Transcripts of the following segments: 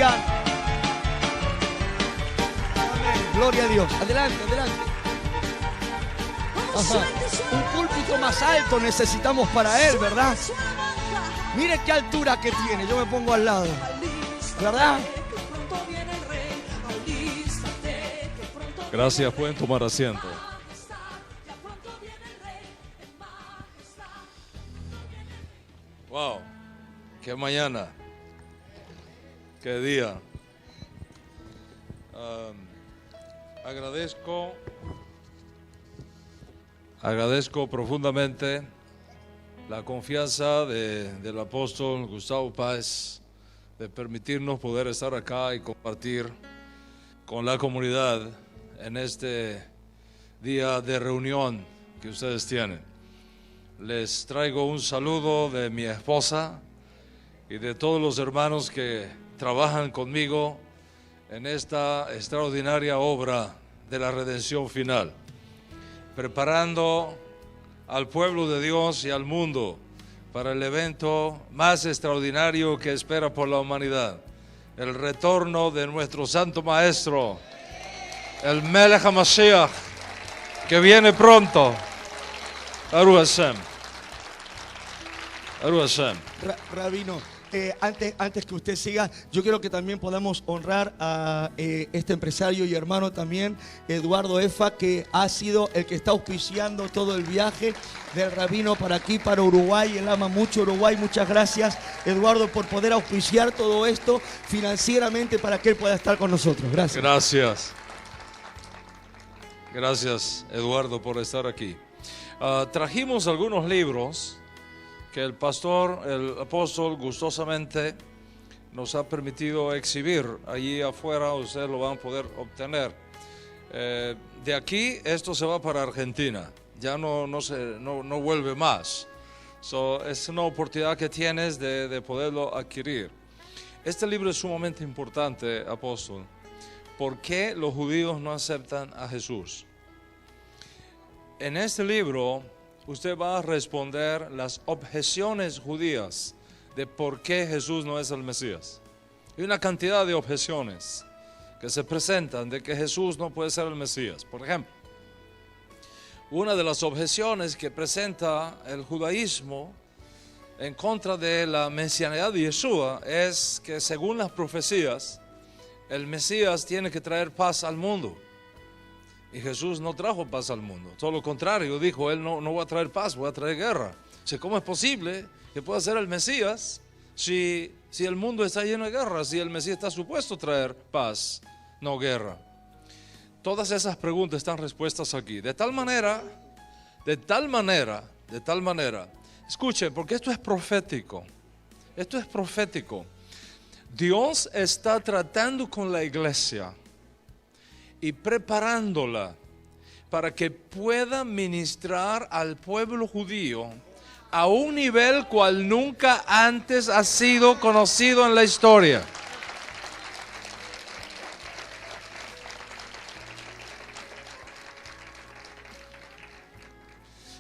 cristiano. Amén. Gloria a Dios. Adelante, adelante. Ajá. Un púlpito más alto necesitamos para él, ¿verdad? Mire qué altura que tiene. Yo me pongo al lado, ¿verdad? Gracias, pueden tomar asiento. Wow, qué mañana, qué día. Agradezco profundamente la confianza del apóstol Gustavo Páez de permitirnos poder estar acá y compartir con la comunidad en este día de reunión que ustedes tienen. Les traigo un saludo de mi esposa y de todos los hermanos que trabajan conmigo en esta extraordinaria obra de la redención final, preparando al pueblo de Dios y al mundo para el evento más extraordinario que espera por la humanidad, el retorno de nuestro Santo Maestro, el Melech HaMashiach, que viene pronto. Baruch Hashem. Baruch Hashem. Rabino, antes que usted siga, yo quiero que también podamos honrar a este empresario y hermano también, Eduardo Efa, que ha sido el que está auspiciando todo el viaje del Rabino para aquí, para Uruguay. Él ama mucho Uruguay. Muchas gracias, Eduardo, por poder auspiciar todo esto financieramente para que él pueda estar con nosotros. Gracias. Gracias. Gracias, Eduardo, por estar aquí. Trajimos algunos libros que el pastor, el apóstol, gustosamente nos ha permitido exhibir. Allí afuera ustedes lo van a poder obtener. De aquí esto se va para Argentina, ya no vuelve más. Es una oportunidad que tienes de poderlo adquirir. Este libro es sumamente importante, apóstol. ¿Por qué los judíos no aceptan a Jesús? En este libro usted va a responder las objeciones judías de por qué Jesús no es el Mesías. Hay una cantidad de objeciones que se presentan de que Jesús no puede ser el Mesías. Por ejemplo, una de las objeciones que presenta el judaísmo en contra de la mesianidad de Yeshua es que, según las profecías, el Mesías tiene que traer paz al mundo. Y Jesús no trajo paz al mundo. Todo lo contrario, dijo, Él no va a traer paz, voy a traer guerra. O sea, ¿cómo es posible que pueda ser el Mesías si el mundo está lleno de guerra? Si el Mesías está supuesto a traer paz, no guerra. Todas esas preguntas están respuestas aquí. De tal manera, escuchen, porque esto es profético. Esto es profético. Dios está tratando con la iglesia y preparándola para que pueda ministrar al pueblo judío a un nivel cual nunca antes ha sido conocido en la historia.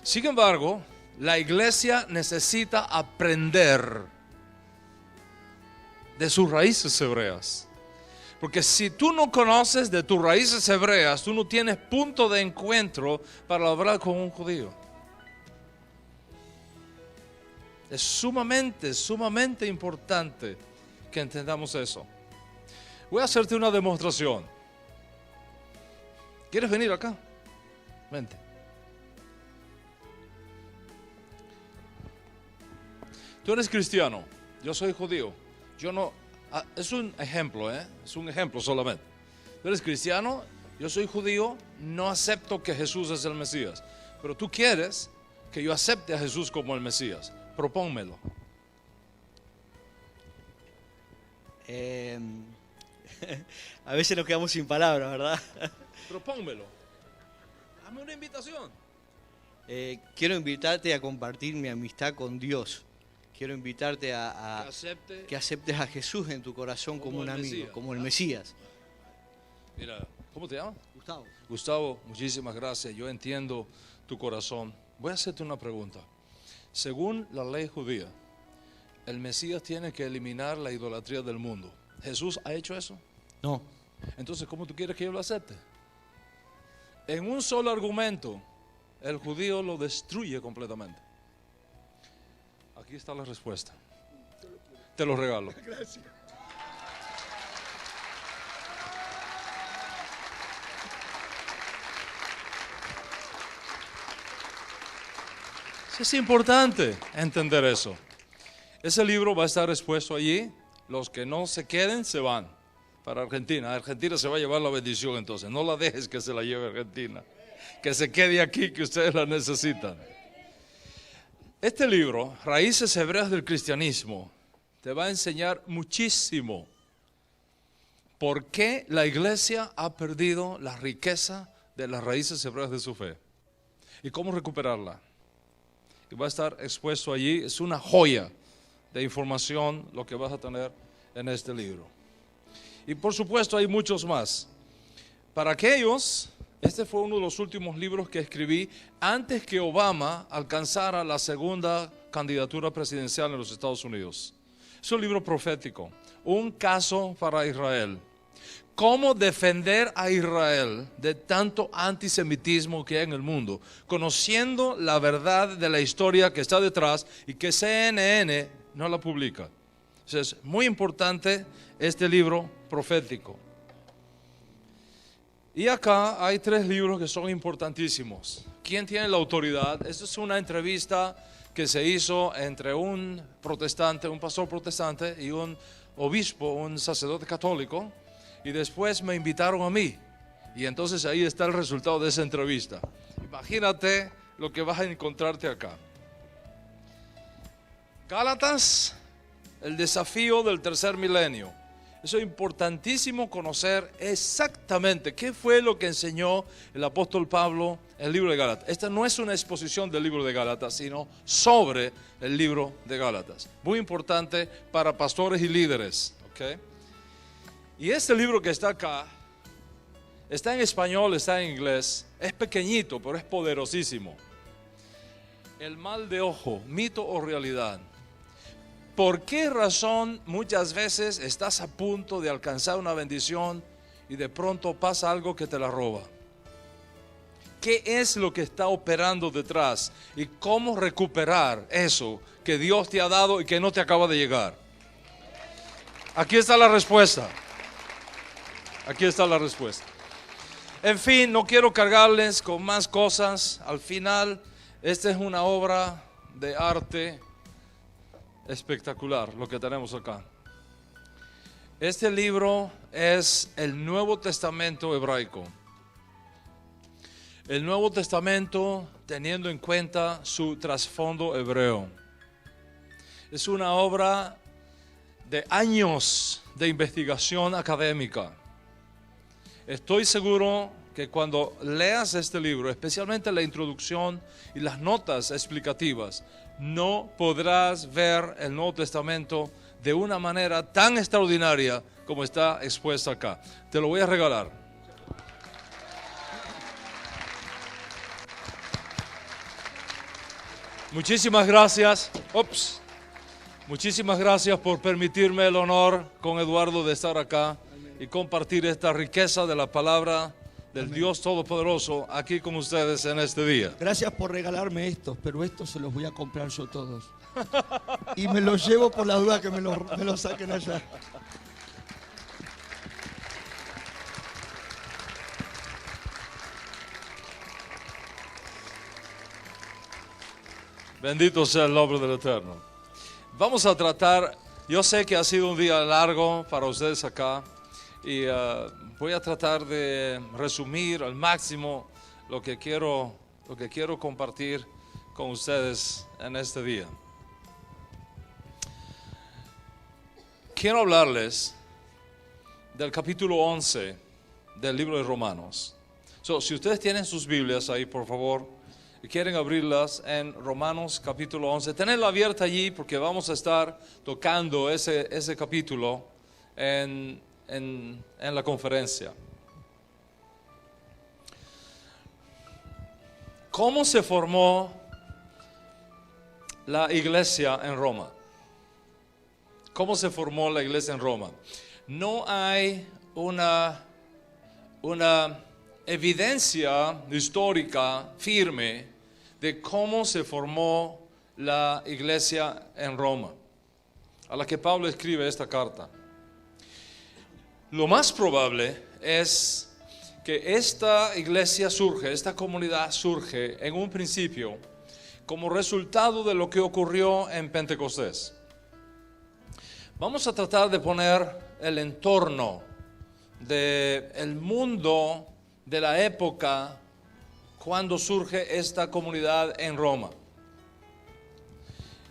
Sin embargo, la iglesia necesita aprender de sus raíces hebreas. Porque si tú no conoces de tus raíces hebreas, tú no tienes punto de encuentro para hablar con un judío. Es sumamente importante que entendamos eso. Voy a hacerte una demostración. ¿Quieres venir acá? Vente. Tú eres cristiano, yo soy judío. Yo no, es un ejemplo, es un ejemplo solamente. Tú eres cristiano, yo soy judío, no acepto que Jesús es el Mesías. Pero tú quieres que yo acepte a Jesús como el Mesías. Propónmelo. A veces nos quedamos sin palabras, ¿verdad? Propónmelo. Dame una invitación. Quiero invitarte a compartir mi amistad con Dios. Quiero invitarte que aceptes a Jesús en tu corazón como un amigo, Mesías, como el Mesías. Mira, ¿cómo te llamas? Gustavo. Gustavo, muchísimas gracias. Yo entiendo tu corazón. Voy a hacerte una pregunta. Según la ley judía, el Mesías tiene que eliminar la idolatría del mundo. ¿Jesús ha hecho eso? No. Entonces, ¿cómo tú quieres que yo lo acepte? En un solo argumento, el judío lo destruye completamente. Aquí está la respuesta. Te lo regalo. Gracias. Es importante entender eso. Ese libro va a estar expuesto allí. Los que no se queden se van para Argentina. Argentina se va a llevar la bendición entonces. No la dejes que se la lleve Argentina. Que se quede aquí, que ustedes la necesitan. Este libro, Raíces Hebreas del Cristianismo, te va a enseñar muchísimo por qué la iglesia ha perdido la riqueza de las raíces hebreas de su fe y cómo recuperarla. Y va a estar expuesto allí. Es una joya de información lo que vas a tener en este libro. Y por supuesto hay muchos más. Para aquellos, este fue uno de los últimos libros que escribí antes que Obama alcanzara la segunda candidatura presidencial en los Estados Unidos. Es un libro profético, un caso para Israel. Cómo defender a Israel de tanto antisemitismo que hay en el mundo, conociendo la verdad de la historia que está detrás y que CNN no la publica. Entonces, es muy importante este libro profético. Y acá hay 3 libros que son importantísimos. ¿Quién tiene la autoridad? Esta es una entrevista que se hizo entre un protestante, un pastor protestante y un obispo, un sacerdote católico. Y después me invitaron a mí. Y entonces ahí está el resultado de esa entrevista. Imagínate lo que vas a encontrarte acá. Gálatas, el desafío del tercer milenio. Eso es importantísimo conocer exactamente qué fue lo que enseñó el apóstol Pablo en el libro de Gálatas. Esta no es una exposición del libro de Gálatas, sino sobre el libro de Gálatas. Muy importante para pastores y líderes. ¿Okay? Y este libro que está acá, está en español, está en inglés, es pequeñito, pero es poderosísimo. El mal de ojo, mito o realidad. ¿Por qué razón muchas veces estás a punto de alcanzar una bendición y de pronto pasa algo que te la roba? ¿Qué es lo que está operando detrás? ¿Y cómo recuperar eso que Dios te ha dado y que no te acaba de llegar? Aquí está la respuesta. Aquí está la respuesta. En fin, no quiero cargarles con más cosas. Al final, esta es una obra de arte espectacular, lo que tenemos acá. Este libro es el Nuevo Testamento hebraico. El Nuevo Testamento teniendo en cuenta su trasfondo hebreo. Es una obra de años de investigación académica. Estoy seguro que cuando leas este libro, especialmente la introducción y las notas explicativas, no podrás ver el Nuevo Testamento de una manera tan extraordinaria como está expuesta acá. Te lo voy a regalar. Muchísimas gracias. Muchísimas gracias por permitirme el honor con Eduardo de estar acá y compartir esta riqueza de la palabra del Dios Todopoderoso aquí con ustedes en este día. Gracias por regalarme estos, pero estos se los voy a comprar yo todos. Y me los llevo por la duda que me los saquen allá. Bendito sea el nombre del Eterno. Vamos a tratar, yo sé que ha sido un día largo para ustedes acá. Y voy a tratar de resumir al máximo lo que quiero compartir con ustedes en este día. Quiero hablarles del capítulo 11 del libro de Romanos. Si ustedes tienen sus Biblias ahí, por favor, y quieren abrirlas en Romanos capítulo 11, tenedla abierta allí porque vamos a estar tocando ese capítulo en la conferencia. ¿Cómo se formó la iglesia en Roma? ¿Cómo se formó la iglesia en Roma? no hay una evidencia histórica firme de cómo se formó la iglesia en Roma, a la que Pablo escribe esta carta. Lo más probable es que esta iglesia surge, esta comunidad surge en un principio como resultado de lo que ocurrió en Pentecostés. Vamos a tratar de poner el entorno del mundo de la época cuando surge esta comunidad en Roma.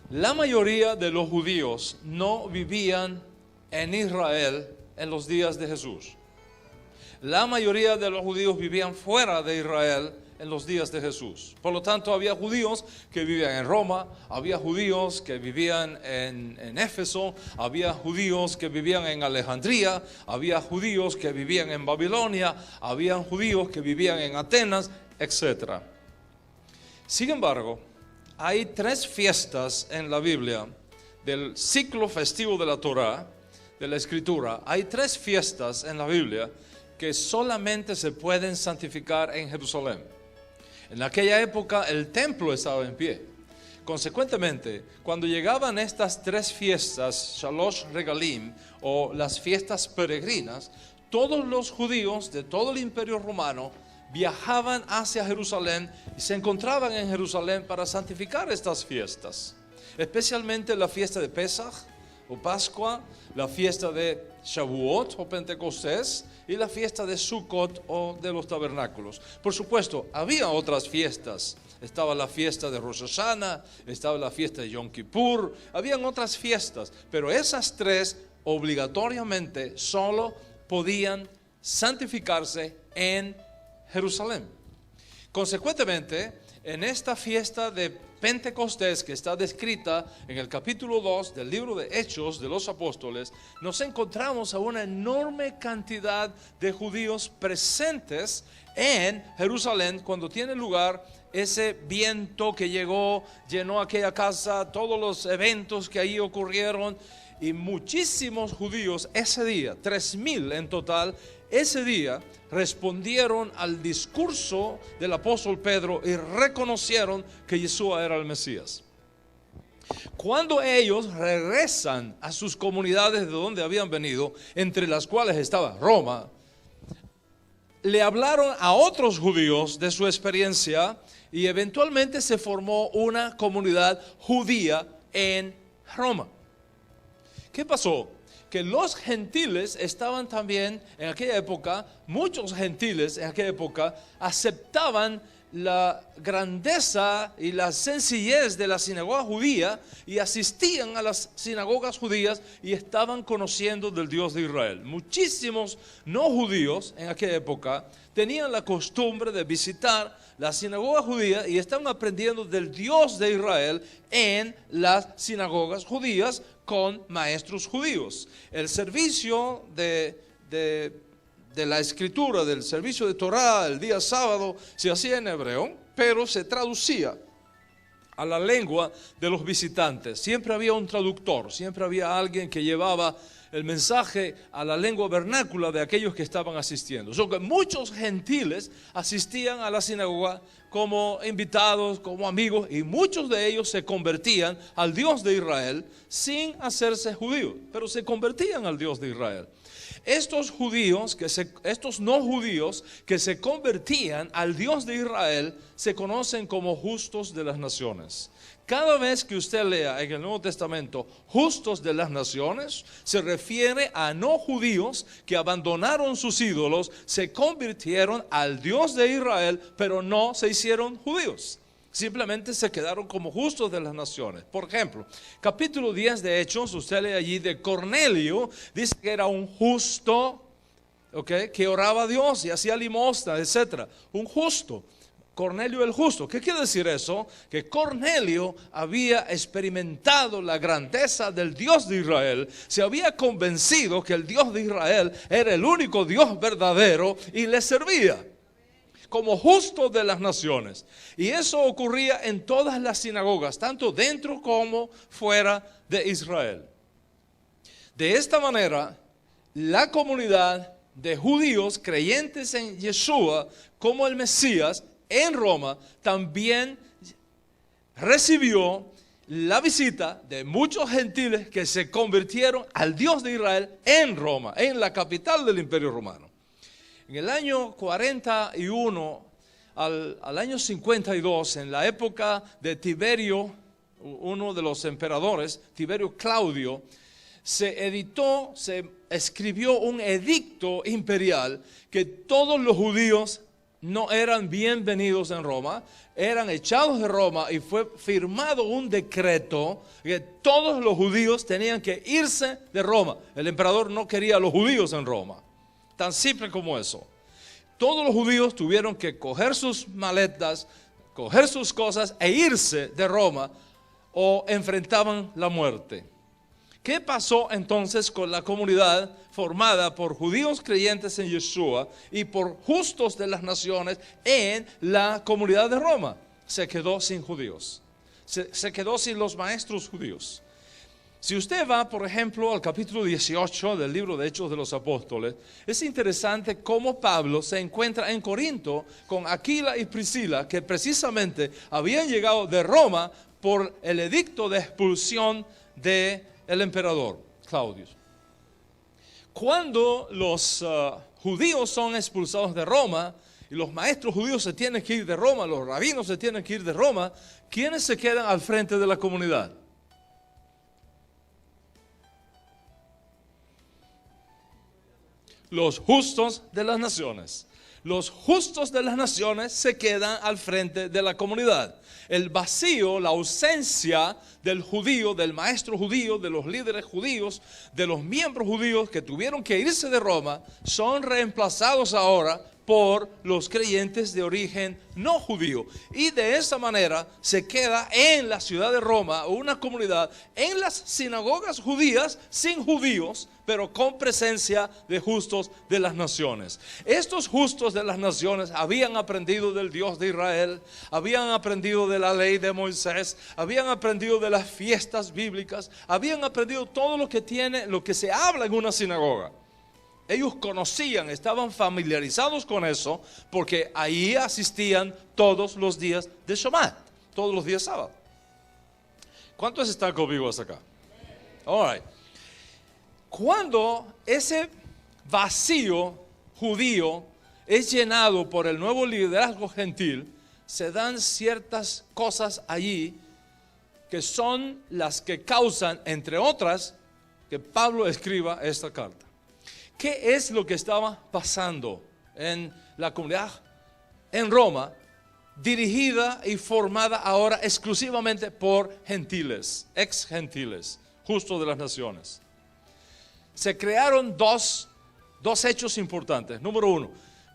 La mayoría de los judíos no vivían en Israel en los días de Jesús. La mayoría de los judíos vivían fuera de Israel en los días de Jesús. Por lo tanto, había judíos que vivían en Roma, había judíos que vivían en Éfeso, había judíos que vivían en Alejandría, había judíos que vivían en Babilonia, había judíos que vivían en Atenas, etc. Sin embargo, hay 3 fiestas en la Biblia del ciclo festivo de la Torá, de la Escritura. Hay 3 fiestas en la Biblia que solamente se pueden santificar en Jerusalén. En aquella época el templo estaba en pie. Consecuentemente, cuando llegaban estas 3 fiestas, Shalosh Regalim, o las fiestas peregrinas, todos los judíos de todo el imperio romano viajaban hacia Jerusalén y se encontraban en Jerusalén para santificar estas fiestas. Especialmente la fiesta de Pesaj o Pascua, la fiesta de Shavuot o Pentecostés y la fiesta de Sukkot o de los tabernáculos. Por supuesto, había otras fiestas. Estaba la fiesta de Rosh Hashanah, estaba la fiesta de Yom Kippur, habían otras fiestas, pero esas 3 obligatoriamente solo podían santificarse en Jerusalén. Consecuentemente, en esta fiesta de Pentecostés que está descrita en el capítulo 2 del libro de Hechos de los Apóstoles, nos encontramos a una enorme cantidad de judíos presentes en Jerusalén cuando tiene lugar ese viento que llenó aquella casa, todos los eventos que ahí ocurrieron, y muchísimos judíos ese día, 3,000 en total, ese día respondieron al discurso del apóstol Pedro y reconocieron que Yeshua era el Mesías. Cuando ellos regresan a sus comunidades de donde habían venido, entre las cuales estaba Roma, le hablaron a otros judíos de su experiencia y eventualmente se formó una comunidad judía en Roma. ¿Qué pasó? Que los gentiles estaban también en aquella época, muchos gentiles en aquella época aceptaban la grandeza y la sencillez de la sinagoga judía y asistían a las sinagogas judías y estaban conociendo del Dios de Israel. Muchísimos no judíos en aquella época tenían la costumbre de visitar la sinagoga judía y estaban aprendiendo del Dios de Israel en las sinagogas judías con maestros judíos. El servicio de la escritura, del servicio de Torah, el día sábado, se hacía en hebreo, pero se traducía a la lengua de los visitantes. Siempre había un traductor, siempre había alguien que llevaba el mensaje a la lengua vernácula de aquellos que estaban asistiendo. So que muchos gentiles asistían a la sinagoga como invitados, como amigos, y muchos de ellos se convertían al Dios de Israel sin hacerse judíos, pero se convertían al Dios de Israel. Estos no judíos que se convertían al Dios de Israel se conocen como justos de las naciones. Cada vez que usted lea en el Nuevo Testamento justos de las naciones, se refiere a no judíos que abandonaron sus ídolos, se convirtieron al Dios de Israel, pero no se hicieron judíos. Simplemente se quedaron como justos de las naciones. Por ejemplo, capítulo 10 de Hechos, usted lee allí de Cornelio, dice que era un justo, que oraba a Dios y hacía limosna, etc. Un justo. Cornelio el justo. ¿Qué quiere decir eso? Que Cornelio había experimentado la grandeza del Dios de Israel, se había convencido que el Dios de Israel era el único Dios verdadero y le servía como justo de las naciones. Y eso ocurría en todas las sinagogas, tanto dentro como fuera de Israel. De esta manera, la comunidad de judíos creyentes en Yeshua como el Mesías en Roma también recibió la visita de muchos gentiles que se convirtieron al Dios de Israel en Roma, en la capital del Imperio Romano. En el año 41 al año 52, en la época de Tiberio, uno de los emperadores, Tiberio Claudio, se escribió un edicto imperial que todos los judíos no eran bienvenidos en Roma, eran echados de Roma, y fue firmado un decreto que todos los judíos tenían que irse de Roma. El emperador no quería a los judíos en Roma, tan simple como eso. Todos los judíos tuvieron que coger sus maletas, coger sus cosas e irse de Roma o enfrentaban la muerte. ¿Qué pasó entonces con la comunidad formada por judíos creyentes en Yeshua y por justos de las naciones en la comunidad de Roma? Se quedó sin judíos, se quedó sin los maestros judíos. Si usted va, por ejemplo, al capítulo 18 del libro de Hechos de los Apóstoles, es interesante cómo Pablo se encuentra en Corinto con Aquila y Priscila, que precisamente habían llegado de Roma por el edicto de expulsión del emperador Claudio. Cuando los judíos son expulsados de Roma y los maestros judíos se tienen que ir de Roma, los rabinos se tienen que ir de Roma, ¿quiénes se quedan al frente de la comunidad? Los justos de las naciones. Los justos de las naciones se quedan al frente de la comunidad. El vacío, la ausencia del judío, del maestro judío, de los líderes judíos, de los miembros judíos que tuvieron que irse de Roma, son reemplazados ahora por los creyentes de origen no judío. Y de esa manera se queda en la ciudad de Roma una comunidad, en las sinagogas judías, sin judíos, pero con presencia de justos de las naciones. Estos justos de las naciones habían aprendido del Dios de Israel, habían aprendido de la ley de Moisés, habían aprendido de las fiestas bíblicas, habían aprendido todo lo que se habla en una sinagoga. Ellos conocían, estaban familiarizados con eso, porque ahí asistían todos los días de Shabbat, todos los días sábado. ¿Cuántos están conmigo hasta acá? All right. Cuando ese vacío judío es llenado por el nuevo liderazgo gentil, se dan ciertas cosas allí que son las que causan, entre otras, que Pablo escriba esta carta. ¿Qué es lo que estaba pasando en la comunidad en Roma, dirigida y formada ahora exclusivamente por gentiles, ex gentiles, justos de las naciones? Se crearon dos hechos importantes. Número uno,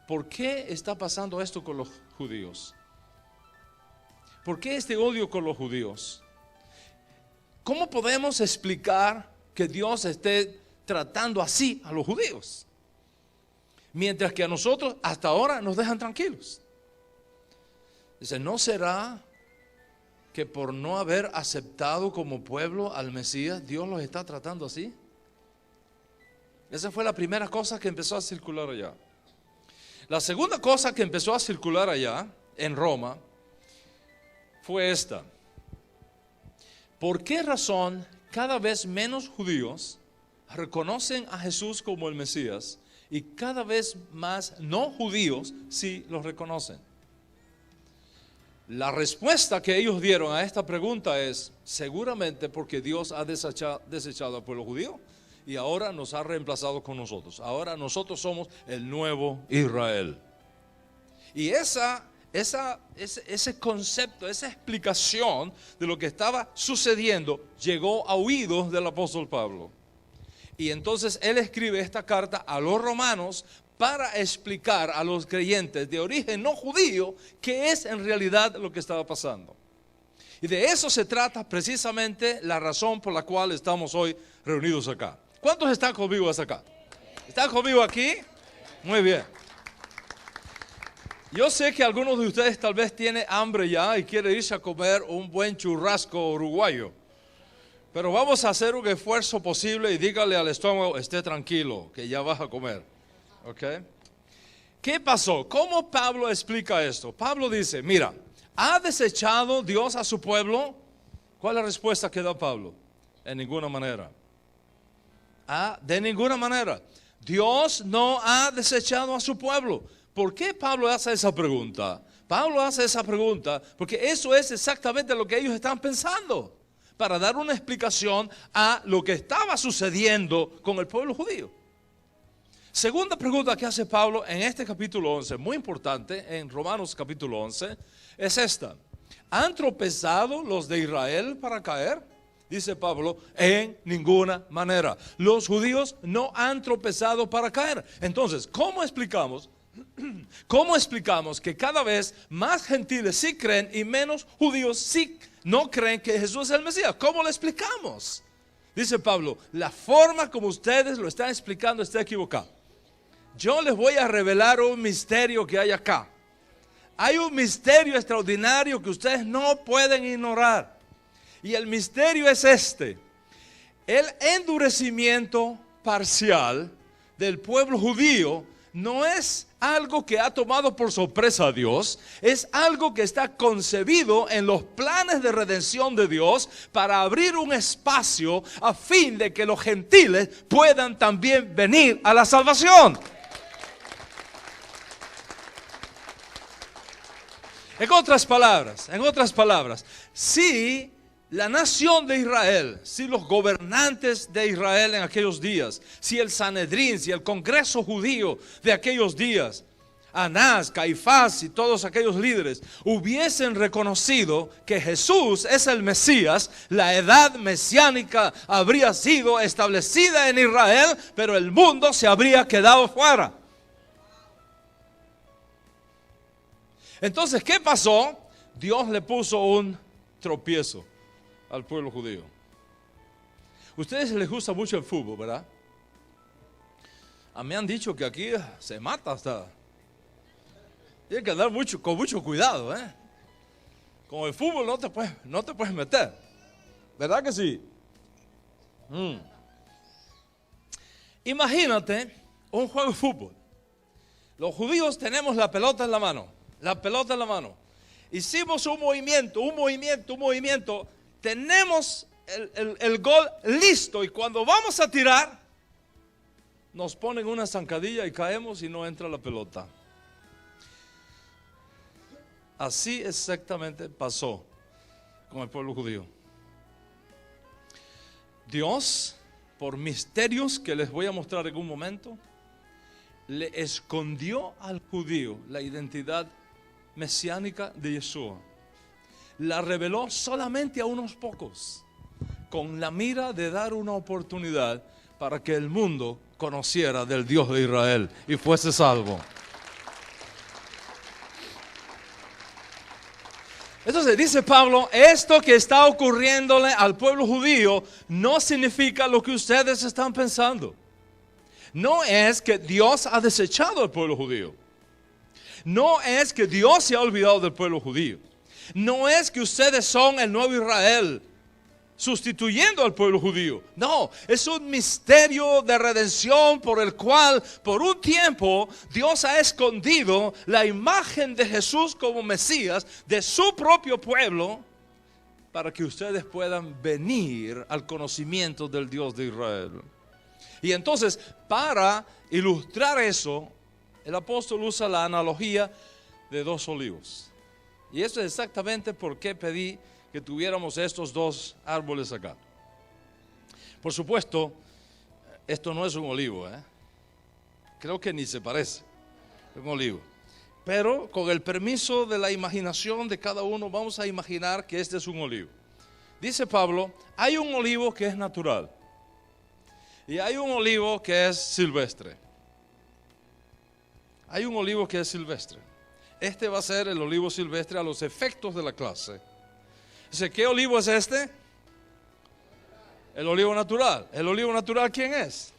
¿por qué está pasando esto con los judíos? ¿Por qué este odio con los judíos? ¿Cómo podemos explicar que Dios esté tratando así a los judíos, mientras que a nosotros hasta ahora nos dejan tranquilos? Dice, ¿no será que por no haber aceptado como pueblo al Mesías, Dios los está tratando así? Esa fue la primera cosa que empezó a circular allá. La segunda cosa que empezó a circular allá en Roma fue esta: ¿por qué razón cada vez menos judíos reconocen a Jesús como el Mesías y cada vez más no judíos sí los reconocen? La respuesta que ellos dieron a esta pregunta es: seguramente porque Dios ha desechado al pueblo judío y ahora nos ha reemplazado con nosotros. Ahora nosotros somos el nuevo Israel. Y ese concepto, esa explicación de lo que estaba sucediendo llegó a oídos del apóstol Pablo. Y entonces él escribe esta carta a los romanos para explicar a los creyentes de origen no judío qué es en realidad lo que estaba pasando. Y de eso se trata precisamente la razón por la cual estamos hoy reunidos acá. ¿Cuántos están conmigo hasta acá? ¿Están conmigo aquí? Muy bien. Yo sé que algunos de ustedes tal vez tienen hambre ya y quieren irse a comer un buen churrasco uruguayo. Pero vamos a hacer un esfuerzo posible y dígale al estómago, esté tranquilo, que ya vas a comer. ¿Ok? ¿Qué pasó? ¿Cómo Pablo explica esto? Pablo dice, mira, ¿ha desechado Dios a su pueblo? ¿Cuál es la respuesta que da Pablo? En ninguna manera. De ninguna manera. Dios no ha desechado a su pueblo. ¿Por qué Pablo hace esa pregunta? Pablo hace esa pregunta porque eso es exactamente lo que ellos están pensando, para dar una explicación a lo que estaba sucediendo con el pueblo judío. Segunda pregunta que hace Pablo en este capítulo 11, muy importante, en Romanos capítulo 11, es esta. ¿Han tropezado los de Israel para caer? Dice Pablo, en ninguna manera. Los judíos no han tropezado para caer. Entonces, ¿cómo explicamos que cada vez más gentiles sí creen y menos judíos sí no creen que Jesús es el Mesías? ¿Cómo lo explicamos? Dice Pablo, la forma como ustedes lo están explicando está equivocada. Yo les voy a revelar un misterio que hay acá. Hay un misterio extraordinario que ustedes no pueden ignorar. Y el misterio es este: el endurecimiento parcial del pueblo judío no es algo que ha tomado por sorpresa a Dios, es algo que está concebido en los planes de redención de Dios para abrir un espacio a fin de que los gentiles puedan también venir a la salvación. En otras palabras, si la nación de Israel, si los gobernantes de Israel en aquellos días, si el Sanedrín, si el Congreso judío de aquellos días, Anás, Caifás y todos aquellos líderes hubiesen reconocido que Jesús es el Mesías, la edad mesiánica habría sido establecida en Israel, pero el mundo se habría quedado fuera. Entonces, ¿qué pasó? Dios le puso un tropiezo al pueblo judío. A ustedes les gusta mucho el fútbol, ¿verdad? A mí me han dicho que aquí se mata hasta. Tienes que andar con mucho cuidado, ¿eh? Con el fútbol no te puedes meter. ¿Verdad que sí? Imagínate un juego de fútbol. Los judíos tenemos la pelota en la mano. Hicimos un movimiento. Tenemos el gol listo. Y cuando vamos a tirar, nos ponen una zancadilla y caemos y no entra la pelota. Así exactamente pasó con el pueblo judío. Dios, por misterios que les voy a mostrar en un momento, le escondió al judío la identidad mesiánica de Yeshua. La reveló solamente a unos pocos, con la mira de dar una oportunidad para que el mundo conociera del Dios de Israel y fuese salvo. Entonces dice Pablo, esto que está ocurriéndole al pueblo judío no significa lo que ustedes están pensando. No es que Dios ha desechado al pueblo judío. No es que Dios se ha olvidado del pueblo judío. No es que ustedes son el nuevo Israel sustituyendo al pueblo judío. No, es un misterio de redención por el cual por un tiempo Dios ha escondido la imagen de Jesús como Mesías de su propio pueblo para que ustedes puedan venir al conocimiento del Dios de Israel. Y entonces, para ilustrar eso, el apóstol usa la analogía de dos olivos. Y eso es exactamente por qué pedí que tuviéramos estos dos árboles acá. Por supuesto, esto no es un olivo, creo que ni se parece a un olivo. Pero con el permiso de la imaginación de cada uno, vamos a imaginar que este es un olivo. Dice Pablo, hay un olivo que es natural y hay un olivo que es silvestre. Hay un olivo que es silvestre. Este va a ser el olivo silvestre a los efectos de la clase. Dice, ¿qué olivo es este? El olivo natural. ¿El olivo natural quién es?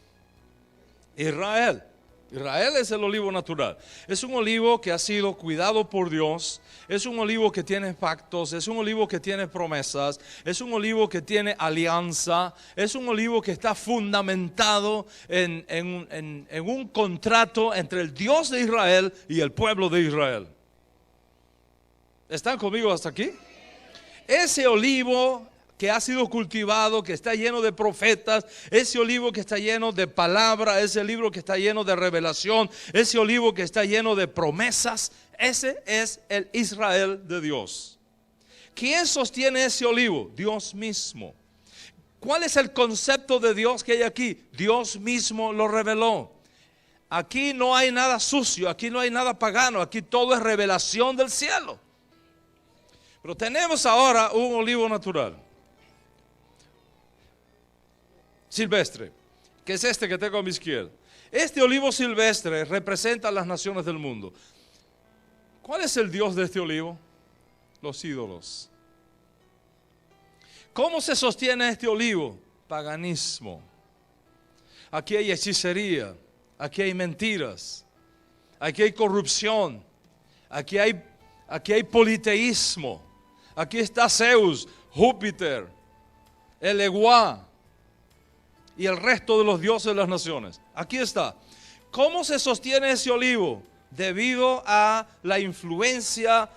Israel. Israel es el olivo natural. Es un olivo que ha sido cuidado por Dios. Es un olivo que tiene pactos. Es un olivo que tiene promesas. Es un olivo que tiene alianza. Es un olivo que está fundamentado en un contrato entre el Dios de Israel y el pueblo de Israel. ¿Están conmigo hasta aquí? Ese olivo que ha sido cultivado, que está lleno de profetas, ese olivo que está lleno de palabra, ese olivo que está lleno de revelación, ese olivo que está lleno de promesas, ese es el Israel de Dios. ¿Quién sostiene ese olivo? Dios mismo. ¿Cuál es el concepto de Dios que hay aquí? Dios mismo lo reveló. Aquí no hay nada sucio, aquí no hay nada pagano, aquí todo es revelación del cielo. Pero tenemos ahora un olivo natural, silvestre, que es este que tengo a mi izquierda. Este olivo silvestre representa a las naciones del mundo. ¿Cuál es el Dios de este olivo? Los ídolos. ¿Cómo se sostiene este olivo? Paganismo. Aquí hay hechicería, aquí hay mentiras, aquí hay corrupción, aquí hay politeísmo. Aquí está Zeus, Júpiter, el Eguá y el resto de los dioses de las naciones. Aquí está. ¿Cómo se sostiene ese olivo? Debido a la influencia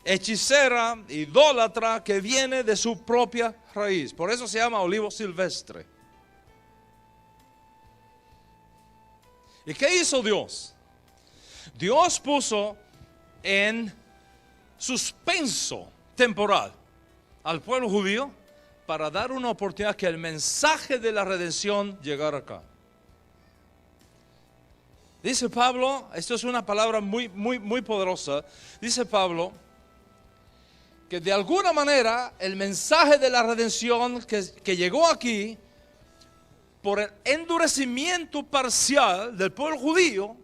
hechicera, idólatra que viene de su propia raíz. Por eso se llama olivo silvestre. ¿Y qué hizo Dios? Dios puso en suspenso temporal al pueblo judío para dar una oportunidad que el mensaje de la redención llegara acá. Dice Pablo, esto es una palabra muy poderosa. Dice Pablo que de alguna manera el mensaje de la redención que llegó aquí por el endurecimiento parcial del pueblo judío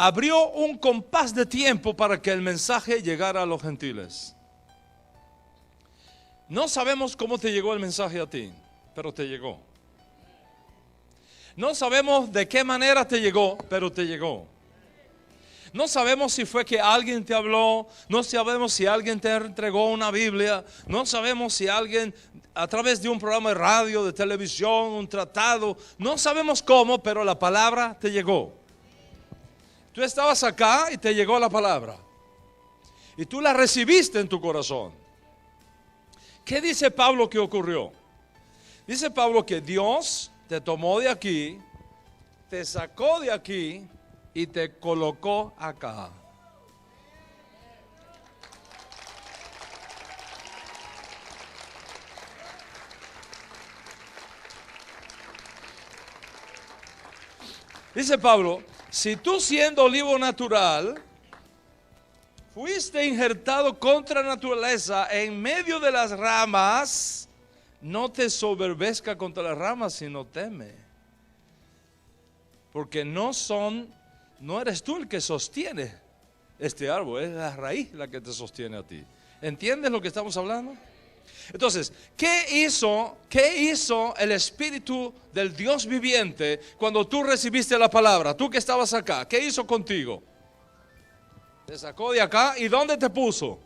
abrió un compás de tiempo para que el mensaje llegara a los gentiles. No sabemos cómo te llegó el mensaje a ti, pero te llegó. No sabemos de qué manera te llegó, pero te llegó. No sabemos si fue que alguien te habló, no sabemos si alguien te entregó una Biblia, no sabemos si alguien a través de un programa de radio, de televisión, un tratado, no sabemos cómo, pero la palabra te llegó. Tú estabas acá y te llegó la palabra. Y tú la recibiste en tu corazón. ¿Qué dice Pablo que ocurrió? Dice Pablo que Dios te tomó de aquí, te sacó de aquí y te colocó acá. Dice Pablo, si tú siendo olivo natural fuiste injertado contra naturaleza en medio de las ramas, no te soberbezca contra las ramas, sino teme. Porque no eres tú el que sostiene este árbol, es la raíz la que te sostiene a ti. ¿Entiendes lo que estamos hablando? Entonces, ¿qué hizo el Espíritu del Dios viviente cuando tú recibiste la palabra? Tú que estabas acá, ¿qué hizo contigo? Te sacó de acá y ¿dónde te puso?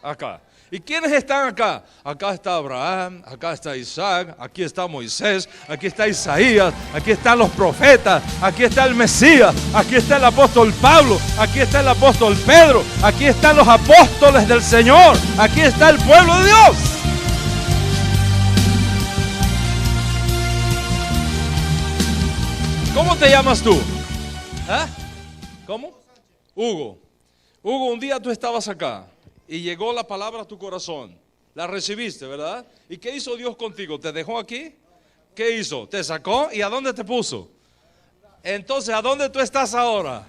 Acá. ¿Y quiénes están acá? Acá está Abraham, acá está Isaac, aquí está Moisés, aquí está Isaías, aquí están los profetas, aquí está el Mesías, aquí está el apóstol Pablo, aquí está el apóstol Pedro, aquí están los apóstoles del Señor, aquí está el pueblo de Dios. ¿Cómo te llamas tú? ¿Ah? ¿Cómo? Hugo. Hugo, un día tú estabas acá y llegó la palabra a tu corazón. La recibiste, ¿verdad? ¿Y qué hizo Dios contigo? ¿Te dejó aquí? ¿Qué hizo? ¿Te sacó? ¿Y a dónde te puso? Entonces, ¿a dónde tú estás ahora?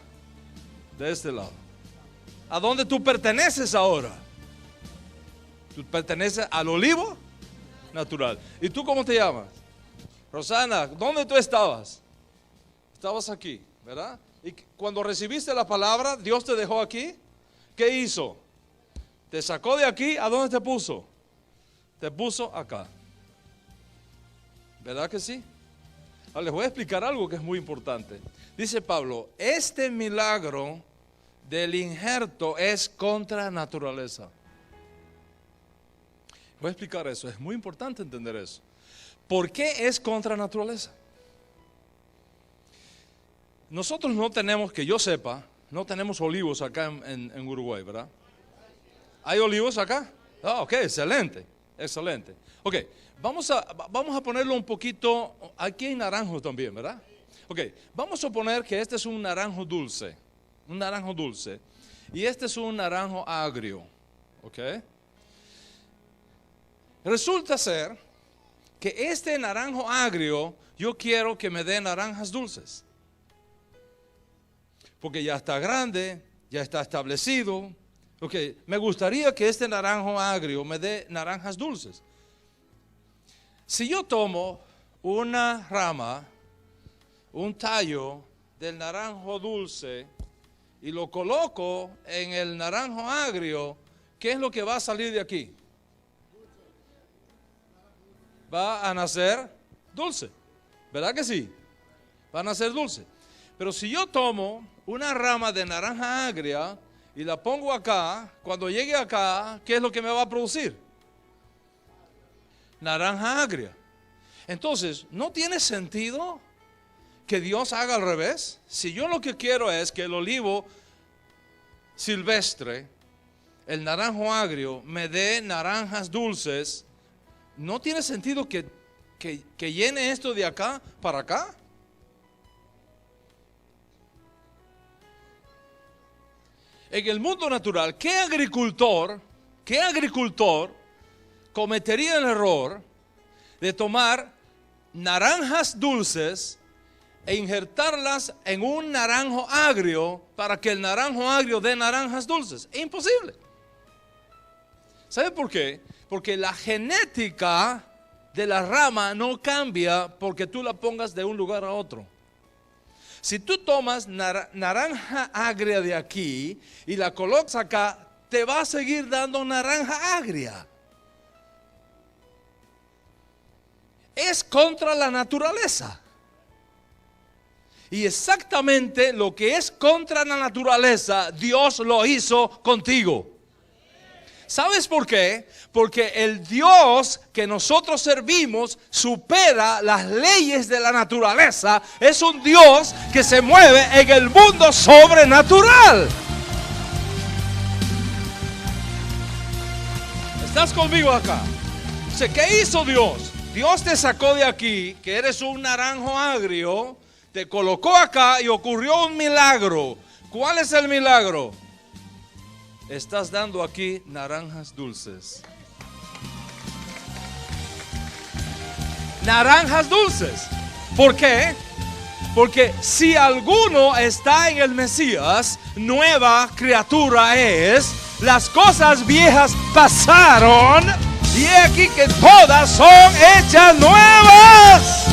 De este lado. ¿A dónde tú perteneces ahora? Tú perteneces al olivo natural. ¿Y tú cómo te llamas? Rosana, ¿dónde tú estabas? Estabas aquí, ¿verdad? Y cuando recibiste la palabra, Dios te dejó aquí. ¿Qué hizo? Te sacó de aquí. ¿A dónde te puso? Te puso acá. ¿Verdad que sí? Ahora les voy a explicar algo que es muy importante. Dice Pablo, este milagro del injerto es contra naturaleza. Voy a explicar eso, es muy importante entender eso. ¿Por qué es contra naturaleza? Nosotros no tenemos, que yo sepa, no tenemos olivos acá en Uruguay, ¿verdad? ¿Hay olivos acá? Ah, ok, excelente, excelente. Ok, vamos a ponerlo un poquito, aquí hay naranjos también, ¿verdad? Ok, vamos a suponer que este es un naranjo dulce, y este es un naranjo agrio, ok. Resulta ser que este naranjo agrio, yo quiero que me dé naranjas dulces. Porque ya está grande, ya está establecido. Ok, me gustaría que este naranjo agrio me dé naranjas dulces. Si yo tomo una rama, un tallo del naranjo dulce y lo coloco en el naranjo agrio, ¿qué es lo que va a salir de aquí? Va a nacer dulce, ¿verdad que sí? Va a nacer dulce. Pero si yo tomo una rama de naranja agria y la pongo acá, cuando llegue acá, ¿qué es lo que me va a producir? Naranja agria. Entonces, ¿no tiene sentido que Dios haga al revés? Si yo lo que quiero es que el olivo silvestre, el naranjo agrio, me dé naranjas dulces, ¿no tiene sentido que llene esto de acá para acá? En el mundo natural, ¿qué agricultor cometería el error de tomar naranjas dulces e injertarlas en un naranjo agrio para que el naranjo agrio dé naranjas dulces? Es imposible. ¿Sabe por qué? Porque la genética de la rama no cambia porque tú la pongas de un lugar a otro. Si tú tomas naranja agria de aquí y la colocas acá, te va a seguir dando naranja agria. Es contra la naturaleza. Y exactamente lo que es contra la naturaleza, Dios lo hizo contigo. ¿Sabes por qué? Porque el Dios que nosotros servimos supera las leyes de la naturaleza. Es un Dios que se mueve en el mundo sobrenatural. ¿Estás conmigo acá? ¿Qué hizo Dios? Dios te sacó de aquí, que eres un naranjo agrio, te colocó acá y ocurrió un milagro. ¿Cuál es el milagro? Estás dando aquí naranjas dulces. Naranjas dulces. ¿Por qué? Porque si alguno está en el Mesías, nueva criatura es. Las cosas viejas pasaron y he aquí que todas son hechas nuevas.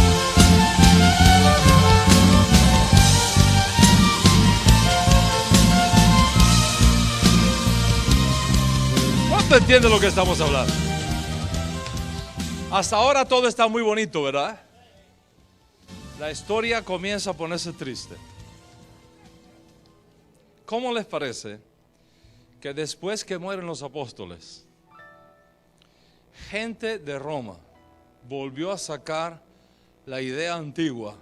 ¿Cuánto entiende lo que estamos hablando? Hasta ahora todo está muy bonito, ¿verdad? La historia comienza a ponerse triste. ¿Cómo les parece que después que mueren los apóstoles, gente de Roma volvió a sacar la idea antigua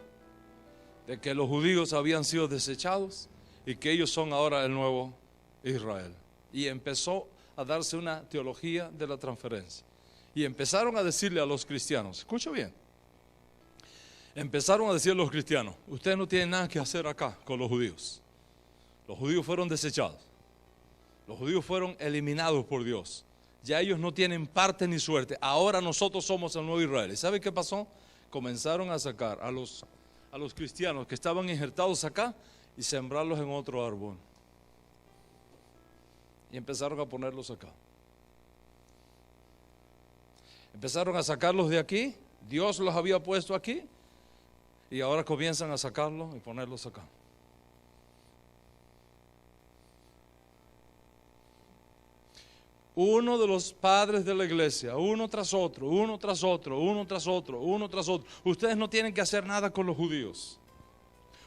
de que los judíos habían sido desechados y que ellos son ahora el nuevo Israel? Y empezó a darse una teología de la transferencia. Y empezaron a decirle a los cristianos, escucha bien, empezaron a decir a los cristianos, ustedes no tienen nada que hacer acá con los judíos. Los judíos fueron desechados. Los judíos fueron eliminados por Dios. Ya ellos no tienen parte ni suerte. Ahora nosotros somos el nuevo Israel. ¿Y sabe qué pasó? Comenzaron a sacar a los cristianos que estaban injertados acá y sembrarlos en otro árbol. Y empezaron a ponerlos acá. Empezaron a sacarlos de aquí. Dios los había puesto aquí. Y ahora comienzan a sacarlos y ponerlos acá. uno de los padres de la iglesia, uno tras otro, uno tras otro, uno tras otro, uno tras otro. Ustedes no tienen que hacer nada con los judíos.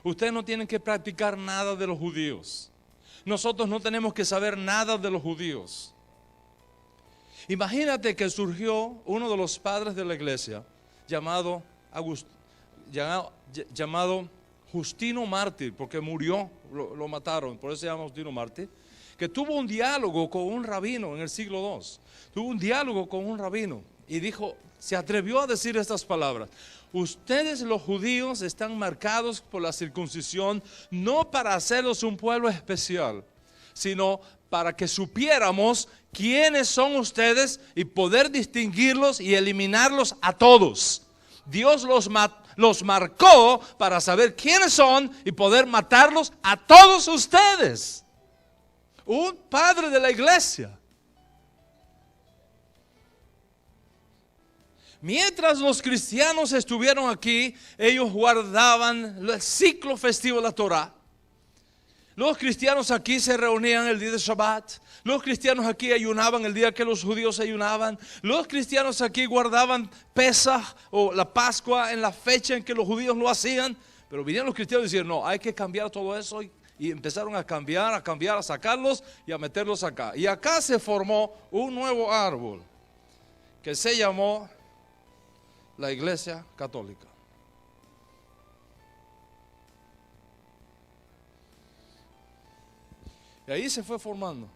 Ustedes no tienen que practicar nada de los judíos. Nosotros no tenemos que saber nada de los judíos. Imagínate que surgió uno de los padres de la iglesia llamado Justino Mártir, porque murió, lo mataron, por eso se llama Justino Mártir, que tuvo un diálogo con un rabino en el siglo II. Tuvo un diálogo con un rabino y dijo, se atrevió a decir estas palabras: ustedes los judíos están marcados por la circuncisión no para hacerlos un pueblo especial, sino para que supiéramos quiénes son ustedes y poder distinguirlos y eliminarlos a todos. Dios los marcó para saber quiénes son y poder matarlos a todos ustedes. Un padre de la iglesia. Mientras los cristianos estuvieron aquí, ellos guardaban el ciclo festivo de la Torah. Los cristianos aquí se reunían el día de Shabbat. Los cristianos aquí ayunaban el día que los judíos ayunaban. Los cristianos aquí guardaban Pesaj o la Pascua en la fecha en que los judíos lo hacían. Pero vinieron los cristianos y dijeron, no, hay que cambiar todo eso. Y empezaron a cambiar, a sacarlos y a meterlos acá. Y acá se formó un nuevo árbol que se llamó la Iglesia Católica. Y ahí se fue formando.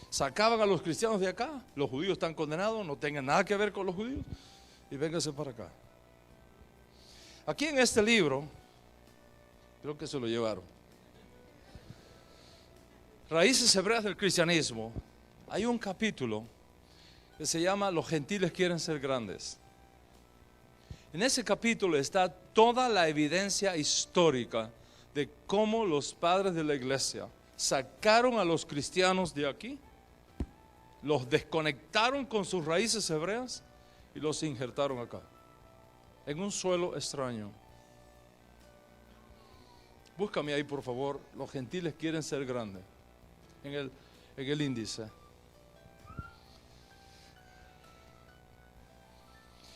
Sacaban a los cristianos de acá, los judíos están condenados, no tengan nada que ver con los judíos, y vénganse para acá. Aquí en este libro, creo que se lo llevaron, Raíces Hebreas del Cristianismo, hay un capítulo que se llama Los gentiles quieren ser grandes. En ese capítulo está toda la evidencia histórica de cómo los padres de la iglesia sacaron a los cristianos de aquí, los desconectaron con sus raíces hebreas y los injertaron acá, en un suelo extraño. Búscame ahí, por favor, los gentiles quieren ser grandes, en el índice.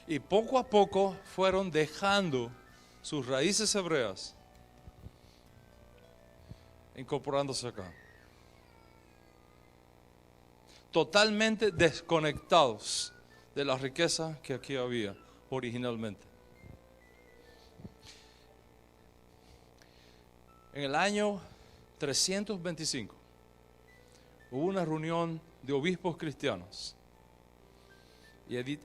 Y poco a poco fueron dejando sus raíces hebreas, incorporándose acá, totalmente desconectados de la riqueza que aquí había originalmente. En el año 325 hubo una reunión de obispos cristianos y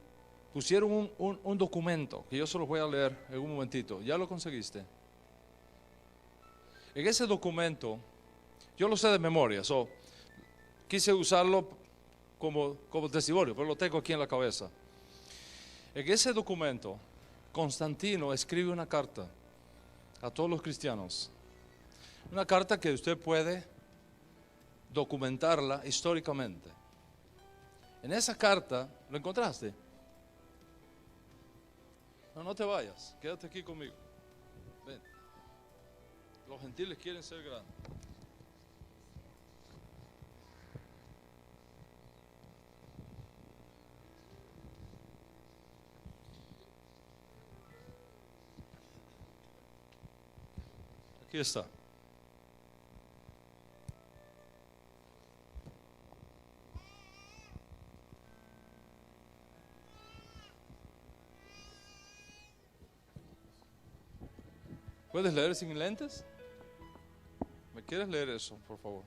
pusieron un documento que yo se los voy a leer en un momentito. ¿Ya lo conseguiste? En ese documento, yo lo sé de memoria, quise usarlo como testimonio, pero lo tengo aquí en la cabeza. En ese documento, Constantino escribe una carta a todos los cristianos. Una carta que usted puede documentarla históricamente. En esa carta, ¿lo encontraste? No te vayas, quédate aquí conmigo. Ven. Los gentiles quieren ser grandes. Aquí está. ¿Puedes leer sin lentes? ¿Me quieres leer eso, por favor?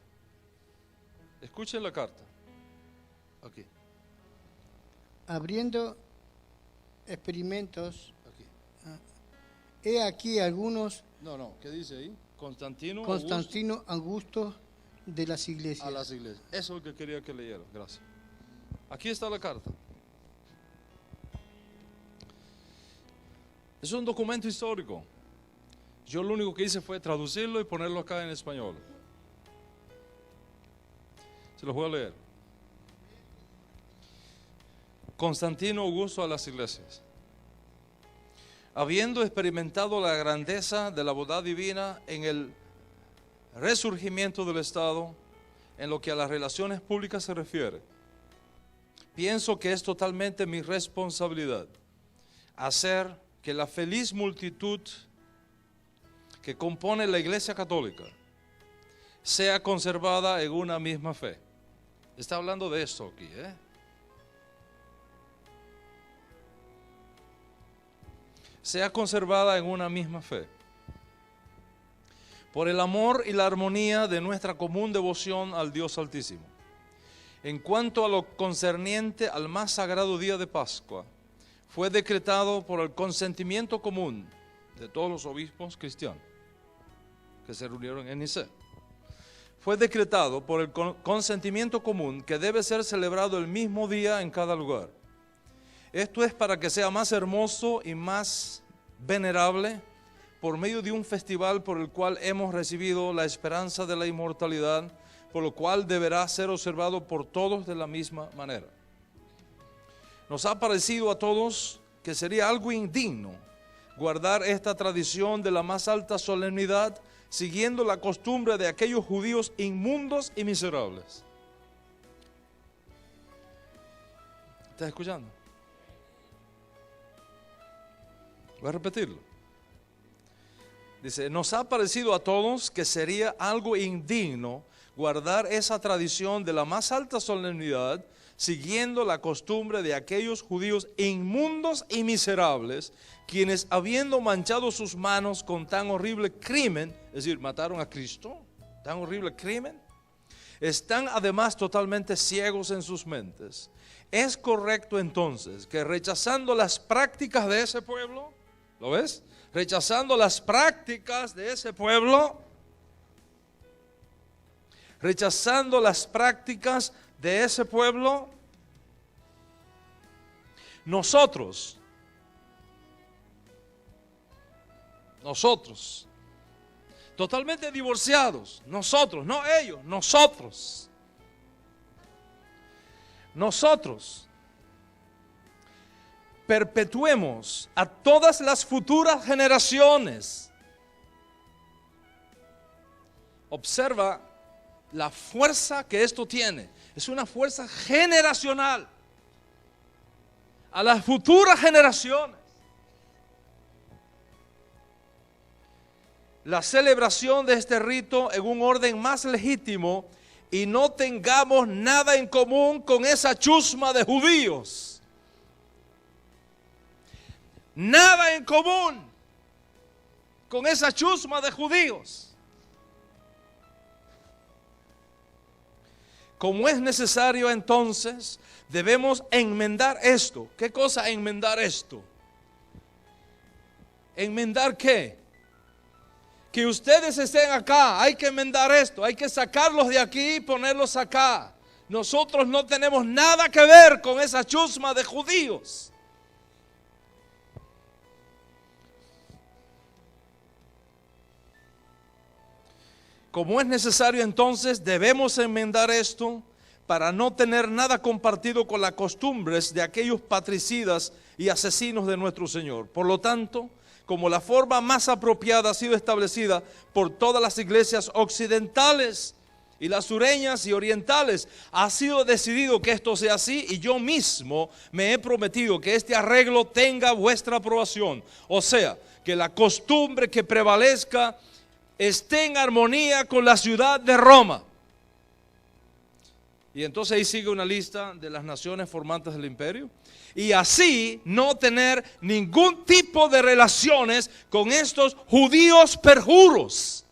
Escuchen la carta. Aquí. Abriendo experimentos. Aquí. He aquí algunos. No, ¿qué dice ahí? Constantino Augusto de las iglesias. A las iglesias. Eso es lo que quería que leyera. Gracias. Aquí está la carta. Es un documento histórico. Yo lo único que hice fue traducirlo y ponerlo acá en español. Se los voy a leer. Constantino Augusto a las iglesias. Habiendo experimentado la grandeza de la bondad divina en el resurgimiento del Estado, en lo que a las relaciones públicas se refiere, pienso que es totalmente mi responsabilidad hacer que la feliz multitud que compone la Iglesia Católica sea conservada en una misma fe. Está hablando de esto aquí, ¿eh? Sea conservada en una misma fe, por el amor y la armonía de nuestra común devoción al Dios Altísimo. En cuanto a lo concerniente al más sagrado día de Pascua, fue decretado por el consentimiento común de todos los obispos cristianos que se reunieron en Nicea. Fue decretado por el consentimiento común que debe ser celebrado el mismo día en cada lugar. Esto es para que sea más hermoso y más venerable por medio de un festival por el cual hemos recibido la esperanza de la inmortalidad, por lo cual deberá ser observado por todos de la misma manera. Nos ha parecido a todos que sería algo indigno guardar esta tradición de la más alta solemnidad, siguiendo la costumbre de aquellos judíos inmundos y miserables. ¿Estás escuchando? Voy a repetirlo. Dice, nos ha parecido a todos que sería algo indigno guardar esa tradición de la más alta solemnidad, siguiendo la costumbre de aquellos judíos inmundos y miserables, quienes habiendo manchado sus manos con tan horrible crimen, es decir, mataron a Cristo, tan horrible crimen, están además totalmente ciegos en sus mentes. ¿Es correcto entonces que rechazando las prácticas de ese pueblo, ¿lo ves? Rechazando las prácticas de ese pueblo, rechazando las prácticas de ese pueblo, nosotros, totalmente divorciados, nosotros, no ellos, nosotros, perpetuemos a todas las futuras generaciones. Observa la fuerza que esto tiene. Es una fuerza generacional. A las futuras generaciones. La celebración de este rito en un orden más legítimo y no tengamos nada en común con esa chusma de judíos. Nada en común con esa chusma de judíos. Como es necesario entonces, debemos enmendar esto. ¿Qué cosa enmendar esto? ¿Enmendar qué? Que ustedes estén acá, hay que enmendar esto, hay que sacarlos de aquí y ponerlos acá. Nosotros no tenemos nada que ver con esa chusma de judíos. Como es necesario entonces, debemos enmendar esto para no tener nada compartido con las costumbres de aquellos patricidas y asesinos de nuestro Señor. Por lo tanto, como la forma más apropiada ha sido establecida por todas las iglesias occidentales y las sureñas y orientales, ha sido decidido que esto sea así, y yo mismo me he prometido que este arreglo tenga vuestra aprobación. O sea, que la costumbre que prevalezca esté en armonía con la ciudad de Roma. Y entonces ahí sigue una lista de las naciones formantes del imperio. Y así no tener ningún tipo de relaciones con estos judíos perjuros.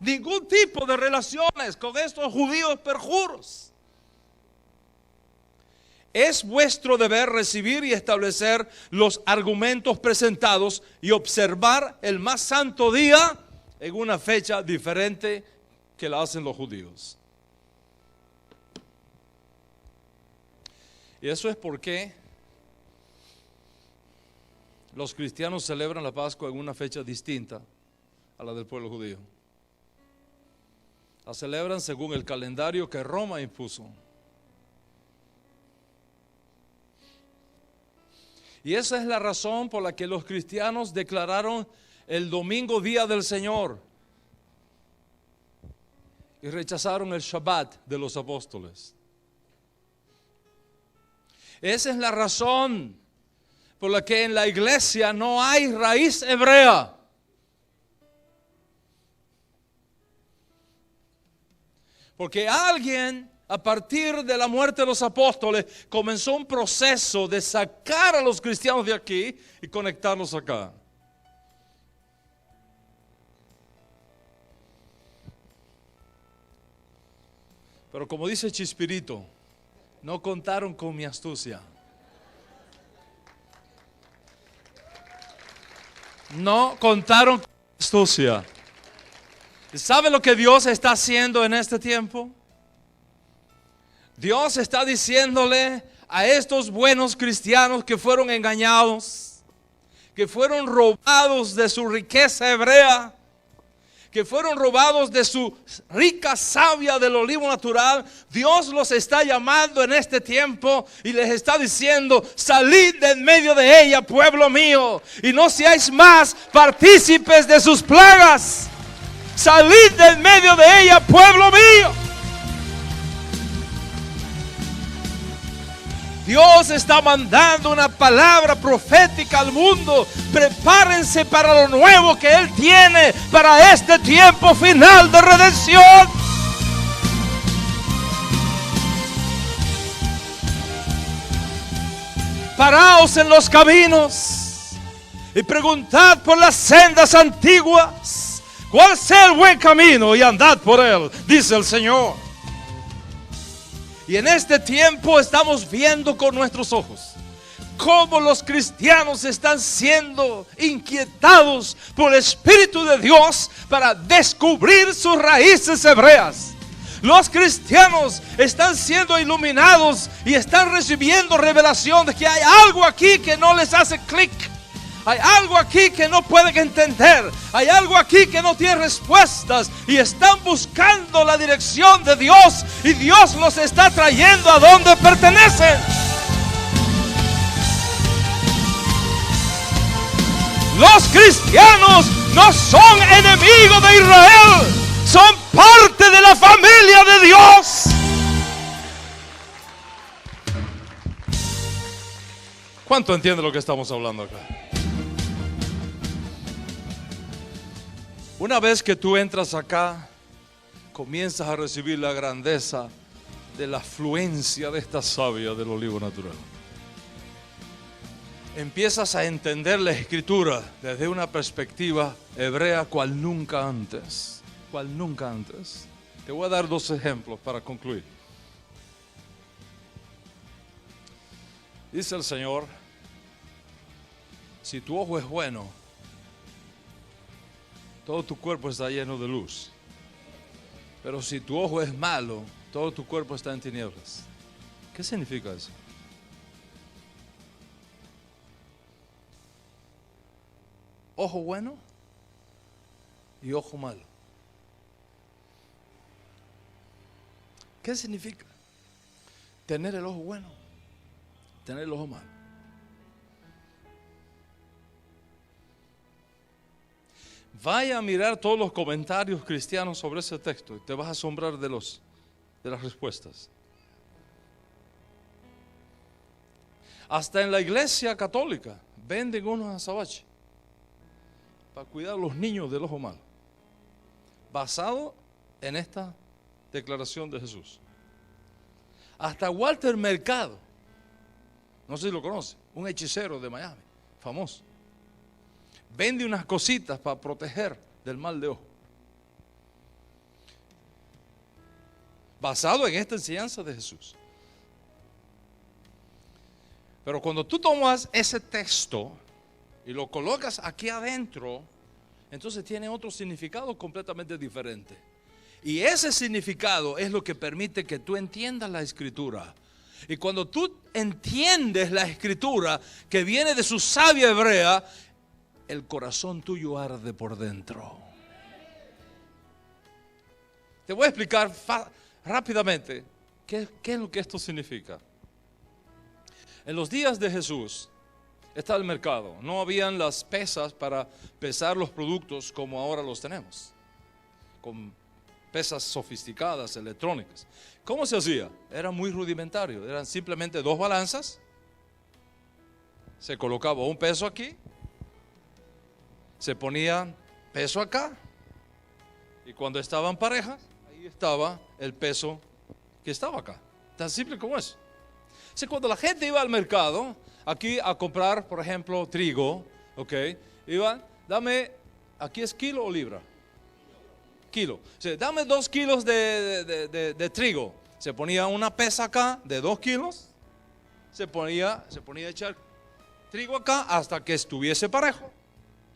Ningún tipo de relaciones con estos judíos perjuros. Es vuestro deber recibir y establecer los argumentos presentados y observar el más santo día en una fecha diferente que la hacen los judíos. Y eso es porque los cristianos celebran la Pascua en una fecha distinta a la del pueblo judío. La celebran según el calendario que Roma impuso. Y esa es la razón por la que los cristianos declararon el domingo día del Señor y rechazaron el Shabbat de los apóstoles. Esa es la razón por la que en la iglesia no hay raíz hebrea. Porque alguien, a partir de la muerte de los apóstoles, comenzó un proceso de sacar a los cristianos de aquí y conectarlos acá. Pero como dice Chispirito, no contaron con mi astucia. No contaron con mi astucia. ¿Sabe lo que Dios está haciendo en este tiempo? Dios está diciéndole a estos buenos cristianos que fueron engañados, que fueron robados de su riqueza hebrea, que fueron robados de su rica savia del olivo natural. Dios los está llamando en este tiempo y les está diciendo: salid de en medio de ella, pueblo mío, y no seáis más partícipes de sus plagas. Salid de en medio de ella, pueblo mío. Dios está mandando una palabra profética al mundo. Prepárense para lo nuevo que Él tiene para este tiempo final de redención. Paraos en los caminos y preguntad por las sendas antiguas, cuál sea el buen camino, y andad por él, dice el Señor. Y en este tiempo estamos viendo con nuestros ojos cómo los cristianos están siendo inquietados por el Espíritu de Dios para descubrir sus raíces hebreas. Los cristianos están siendo iluminados y están recibiendo revelación de que hay algo aquí que no les hace clic. Hay algo aquí que no pueden entender. Hay algo aquí que no tiene respuestas. Y están buscando la dirección de Dios. Y Dios los está trayendo a donde pertenecen. Los cristianos no son enemigos de Israel. Son parte de la familia de Dios. ¿Cuánto entiende lo que estamos hablando acá? Una vez que tú entras acá, comienzas a recibir la grandeza de la afluencia de esta savia del olivo natural. Empiezas a entender la escritura desde una perspectiva hebrea cual nunca antes. Cual nunca antes. Te voy a dar 2 ejemplos para concluir. Dice el Señor: si tu ojo es bueno, todo tu cuerpo está lleno de luz. Pero si tu ojo es malo, todo tu cuerpo está en tinieblas. ¿Qué significa eso? Ojo bueno y ojo malo. ¿Qué significa? Tener el ojo bueno, tener el ojo malo. Vaya a mirar todos los comentarios cristianos sobre ese texto y te vas a asombrar de las respuestas. Hasta en la iglesia católica venden unos azabaches para cuidar a los niños del ojo malo, basado en esta declaración de Jesús. Hasta Walter Mercado, no sé si lo conoce, un hechicero de Miami, famoso, vende unas cositas para proteger del mal de ojo, basado en esta enseñanza de Jesús. Pero cuando tú tomas ese texto y lo colocas aquí adentro, entonces tiene otro significado completamente diferente. Y ese significado es lo que permite que tú entiendas la escritura. Y cuando tú entiendes la escritura que viene de su savia hebrea, el corazón tuyo arde por dentro. Te voy a explicar rápidamente qué es lo que esto significa. En los días de Jesús estaba el mercado. No habían las pesas para pesar los productos como ahora los tenemos, con pesas sofisticadas, electrónicas. ¿Cómo se hacía? Era muy rudimentario. Eran simplemente 2 balanzas Se colocaba un peso aquí, se ponía peso acá, y cuando estaban parejas, ahí estaba el peso que estaba acá. Tan simple como eso. O sea, cuando la gente iba al mercado, aquí a comprar, por ejemplo, trigo, ok, iban, dame, aquí es kilo o libra. Kilo. O sea, dame 2 kilos de trigo. Se ponía una pesa acá de 2 kilos, se ponía a echar trigo acá hasta que estuviese parejo.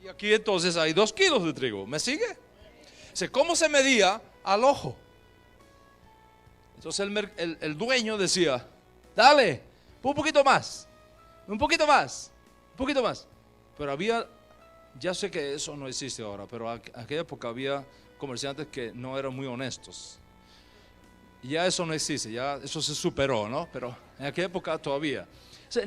Y aquí entonces hay 2 kilos de trigo. ¿Me sigue? O sea, ¿cómo se medía? Al ojo. Entonces el dueño decía, dale, un poquito más, un poquito más, un poquito más. Pero había, ya sé que eso no existe ahora, pero en aquella época había comerciantes que no eran muy honestos. Ya eso no existe, ya eso se superó, ¿no? Pero en aquella época todavía. O sea,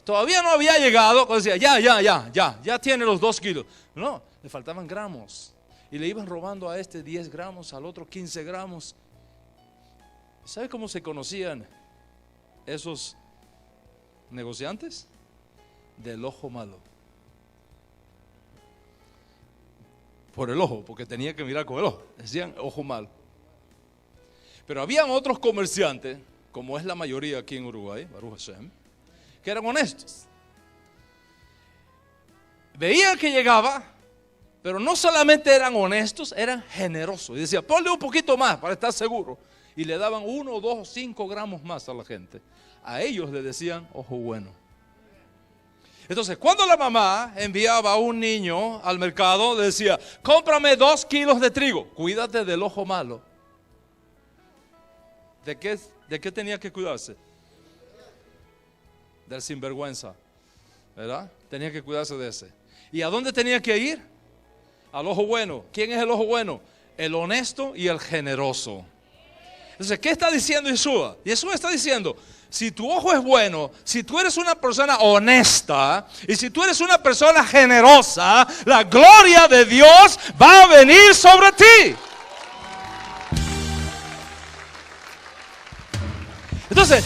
todavía no había llegado, decía, ya tiene los 2 kilos. No, le faltaban gramos. Y le iban robando a este 10 gramos, al otro 15 gramos. ¿Sabe cómo se conocían esos negociantes? Del ojo malo. Por el ojo, porque tenía que mirar con el ojo. Decían ojo malo. Pero habían otros comerciantes, como es la mayoría aquí en Uruguay, Baruch Hashem, que eran honestos. Veían que llegaba, pero no solamente eran honestos, eran generosos. Y decía, ponle un poquito más para estar seguro. Y le daban 1, 2, 5 gramos más a la gente. A ellos le decían ojo bueno. Entonces, cuando la mamá enviaba a un niño al mercado, le decía, cómprame 2 kilos de trigo. Cuídate del ojo malo. ¿De qué tenía que cuidarse? Del sinvergüenza, ¿verdad? Tenía que cuidarse de ese. ¿Y a dónde tenía que ir? Al ojo bueno. ¿Quién es el ojo bueno? El honesto y el generoso. Entonces, ¿qué está diciendo Yeshua? Yeshua está diciendo, si tu ojo es bueno, si tú eres una persona honesta y si tú eres una persona generosa, la gloria de Dios va a venir sobre ti. Entonces,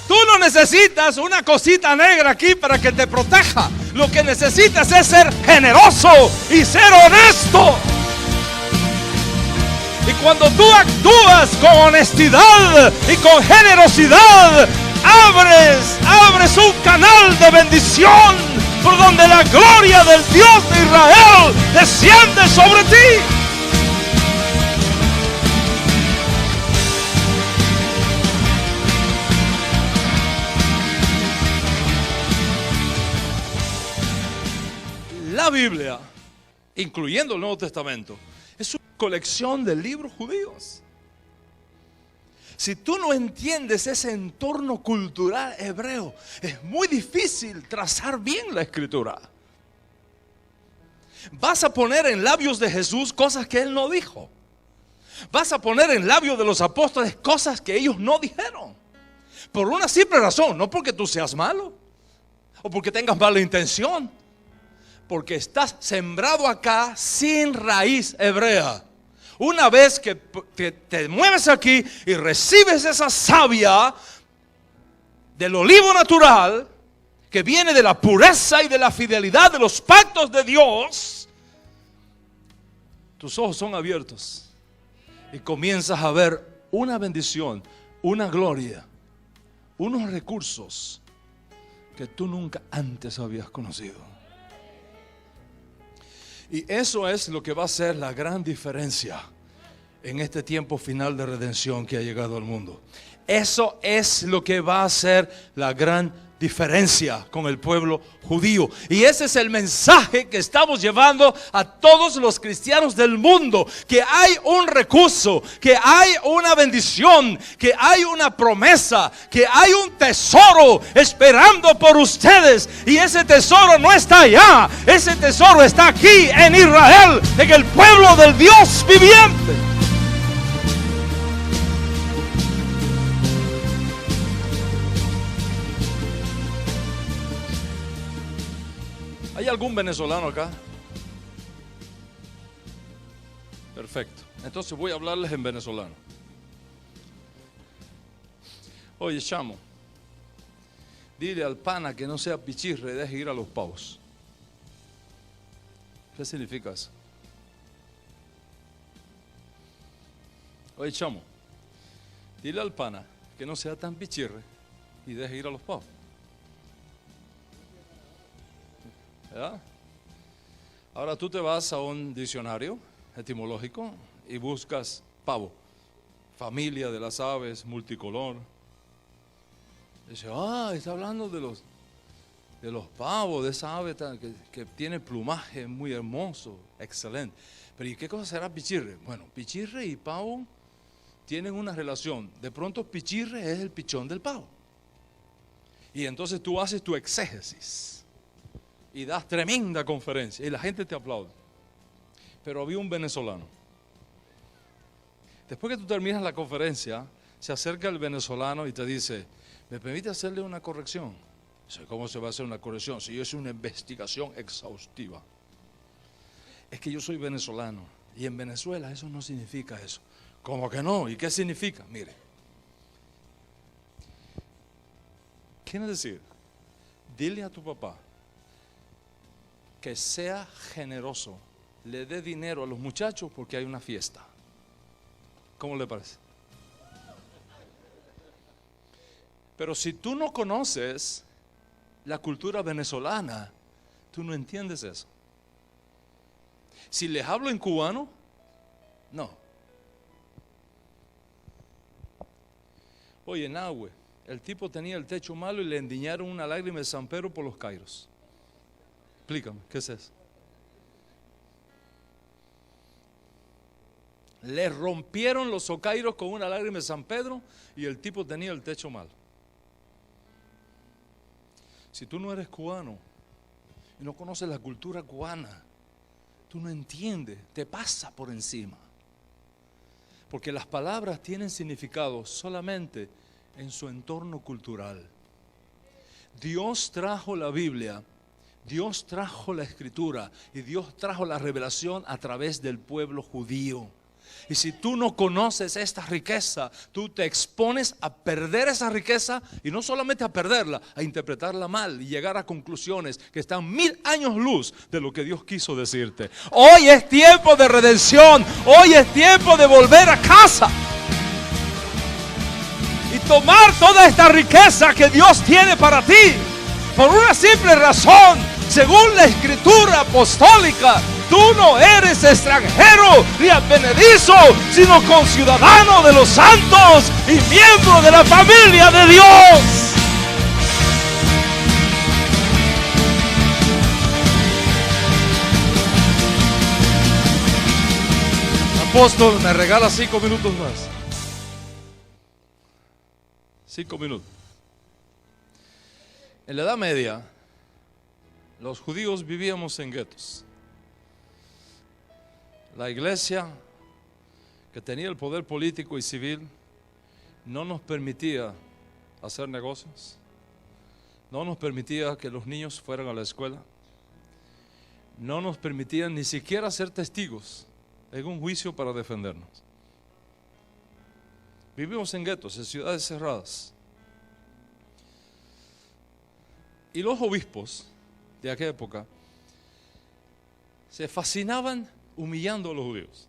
tú no necesitas una cosita negra aquí para que te proteja. Lo que necesitas es ser generoso y ser honesto. Y cuando tú actúas con honestidad y con generosidad, abres un canal de bendición por donde la gloria del Dios de Israel desciende sobre ti. La Biblia, incluyendo el Nuevo Testamento, es una colección de libros judíos. Si tú no entiendes ese entorno cultural hebreo, es muy difícil trazar bien la escritura. Vas a poner en labios de Jesús cosas que él no dijo. Vas a poner en labios de los apóstoles cosas que ellos no dijeron. Por una simple razón, no porque tú seas malo o porque tengas mala intención. Porque estás sembrado acá sin raíz hebrea. Una vez que te mueves aquí y recibes esa savia del olivo natural que viene de la pureza y de la fidelidad de los pactos de Dios, tus ojos son abiertos y comienzas a ver una bendición, una gloria, unos recursos que tú nunca antes habías conocido. Y eso es lo que va a ser la gran diferencia en este tiempo final de redención que ha llegado al mundo. Eso es lo que va a ser la gran diferencia con el pueblo judío. Y ese es el mensaje que estamos llevando a todos los cristianos del mundo. Que hay un recurso, que hay una bendición, que hay una promesa, que hay un tesoro esperando por ustedes. Y ese tesoro no está allá, ese tesoro está aquí en Israel, en el pueblo del Dios viviente. ¿Hay algún venezolano acá? Perfecto. Entonces voy a hablarles en venezolano. Oye, chamo, Dile al pana que no sea pichirre y deje ir a los pavos. ¿Qué significa eso? Oye, chamo, dile al pana que no sea tan pichirre y deje ir a los pavos. ¿Verdad? Ahora tú te vas a un diccionario etimológico y buscas pavo, familia de las aves, multicolor. Dice, está hablando de los pavos, de esa ave que tiene plumaje muy hermoso, excelente. Pero ¿y qué cosa será pichirre? Bueno, pichirre y pavo tienen una relación. De pronto pichirre es el pichón del pavo. Y entonces tú haces tu exégesis y das tremenda conferencia y la gente te aplaude. Pero había un venezolano. Después que tú terminas la conferencia, se acerca el venezolano y te dice, ¿me permite hacerle una corrección? Dice, ¿cómo se va a hacer una corrección? Si yo hice una investigación exhaustiva. Es que yo soy venezolano y en Venezuela eso no significa eso. ¿Cómo que no? ¿Y qué significa? Mire, quiere decir, dile a tu papá que sea generoso, le dé dinero a los muchachos porque hay una fiesta. ¿Cómo le parece? Pero si tú no conoces la cultura venezolana, tú no entiendes eso. Si les hablo en cubano, no. Oye, Nahue, el tipo tenía el techo malo y le endiñaron una lágrima de San Pedro por los cairos. Explícame, ¿qué es eso? Le rompieron los ocairos con una lágrima de San Pedro y el tipo tenía el techo malo. Si tú no eres cubano y no conoces la cultura cubana, tú no entiendes, te pasa por encima. Porque las palabras tienen significado solamente en su entorno cultural. Dios trajo la Biblia, Dios trajo la Escritura y Dios trajo la revelación a través del pueblo judío. Y si tú no conoces esta riqueza, tú te expones a perder esa riqueza y no solamente a perderla, a interpretarla mal y llegar a conclusiones que están 1000 años luz de lo que Dios quiso decirte. Hoy es tiempo de redención, hoy es tiempo de volver a casa y tomar toda esta riqueza que Dios tiene para ti, por una simple razón. Según la Escritura apostólica, tú no eres extranjero ni advenedizo, sino conciudadano de los santos y miembro de la familia de Dios. Apóstol, me regala 5 minutos más. 5 minutos. En la Edad Media, los judíos vivíamos en guetos. La iglesia, que tenía el poder político y civil, no nos permitía hacer negocios, no nos permitía que los niños fueran a la escuela, no nos permitían ni siquiera ser testigos en un juicio para defendernos. Vivimos en guetos, en ciudades cerradas. Y los obispos de aquella época se fascinaban humillando a los judíos.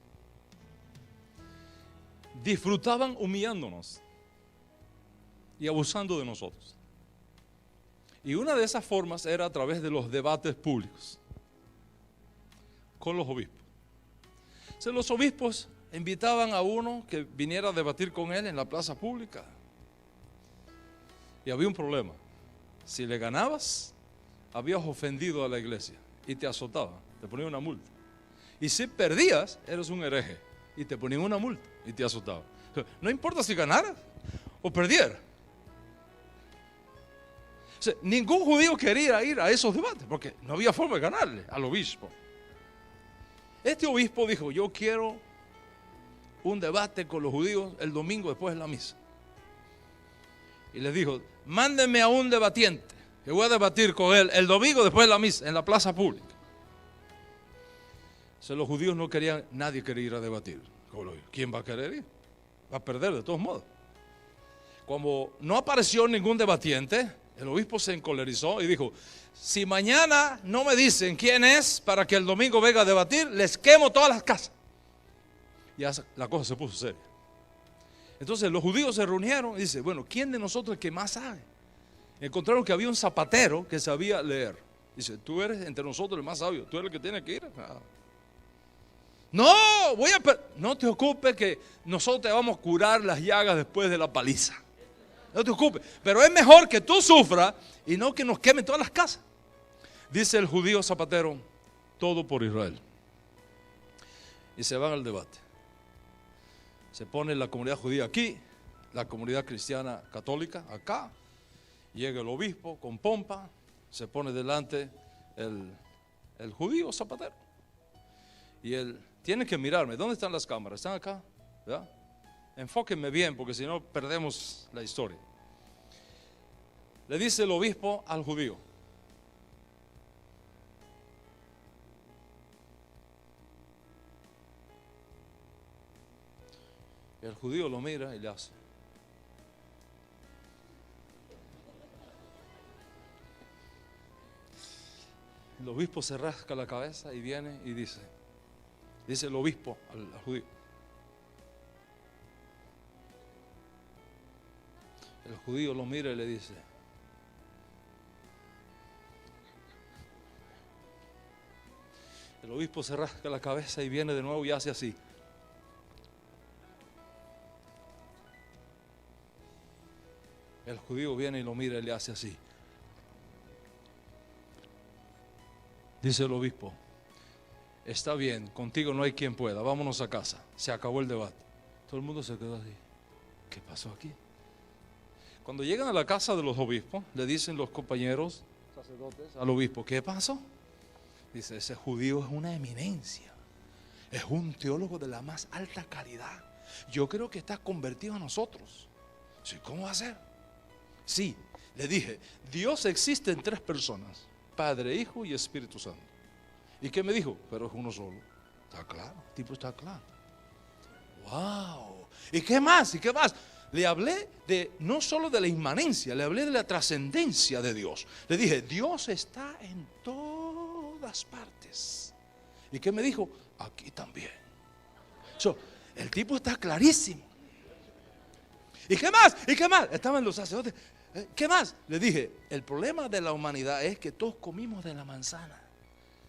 Disfrutaban humillándonos y abusando de nosotros. Y una de esas formas era a través de los debates públicos con los obispos. Entonces los obispos invitaban a uno que viniera a debatir con él en la plaza pública. Y había un problema. Si le ganabas, habías ofendido a la iglesia y te azotaban, te ponían una multa. Y si perdías, eres un hereje y te ponían una multa y te azotaban. No importa si ganaras o perdieras. O sea, ningún judío quería ir a esos debates porque no había forma de ganarle al obispo. Este obispo dijo, yo quiero un debate con los judíos el domingo después de la misa. Y les dijo, mándenme a un debatiente, que voy a debatir con él el domingo después de la misa, en la plaza pública. O sea, los judíos no querían, nadie quería ir a debatir. ¿Quién va a querer ir? Va a perder de todos modos. Como no apareció ningún debatiente, El obispo se encolerizó y dijo: si mañana no me dicen quién es para que el domingo venga a debatir, les quemo todas las casas. Ya la cosa se puso seria. Entonces los judíos se reunieron y dice: bueno, ¿quién de nosotros es el que más sabe? Encontraron que había un zapatero que sabía leer. Dice: tú eres entre nosotros el más sabio, tú eres el que tiene que ir. No, no te ocupes que nosotros te vamos a curar las llagas después de la paliza. No te ocupes, pero es mejor que tú sufras y no que nos quemen todas las casas. Dice el judío zapatero: todo por Israel. Y se van al debate. Se pone la comunidad judía aquí, la comunidad cristiana católica acá. Llega el obispo con pompa, se pone delante el judío zapatero. Y él tiene que mirarme. ¿Dónde están las cámaras? ¿Están acá? ¿Verdad? Enfóquenme bien, porque si no perdemos la historia. Le dice el obispo al judío: el judío lo mira y le hace. El obispo se rasca la cabeza y viene y dice el obispo al judío: el judío lo mira y le dice: el obispo se rasca la cabeza y viene de nuevo y hace así. El judío viene y lo mira y le hace así. Dice el obispo: está bien, contigo no hay quien pueda, vámonos a casa. Se acabó el debate. Todo el mundo se quedó así. ¿Qué pasó aquí? Cuando llegan a la casa de los obispos, le dicen los compañeros sacerdotes al obispo: ¿qué pasó? Dice: ese judío es una eminencia, es un teólogo de la más alta calidad. Yo creo que está convertido a nosotros. Sí, ¿cómo va a ser? Sí, le dije: Dios existe en 3 personas: Padre, Hijo y Espíritu Santo. ¿Y qué me dijo? Pero es uno solo. Está claro, el tipo está claro. ¡Wow! ¿Y qué más? ¿Y qué más? Le hablé de no solo de la inmanencia, le hablé de la trascendencia de Dios. Le dije: Dios está en todas partes. ¿Y qué me dijo? Aquí también. El tipo está clarísimo. ¿Y qué más? ¿Y qué más? Estaban los sacerdotes. ¿Qué más? Le dije: el problema de la humanidad es que todos comimos de la manzana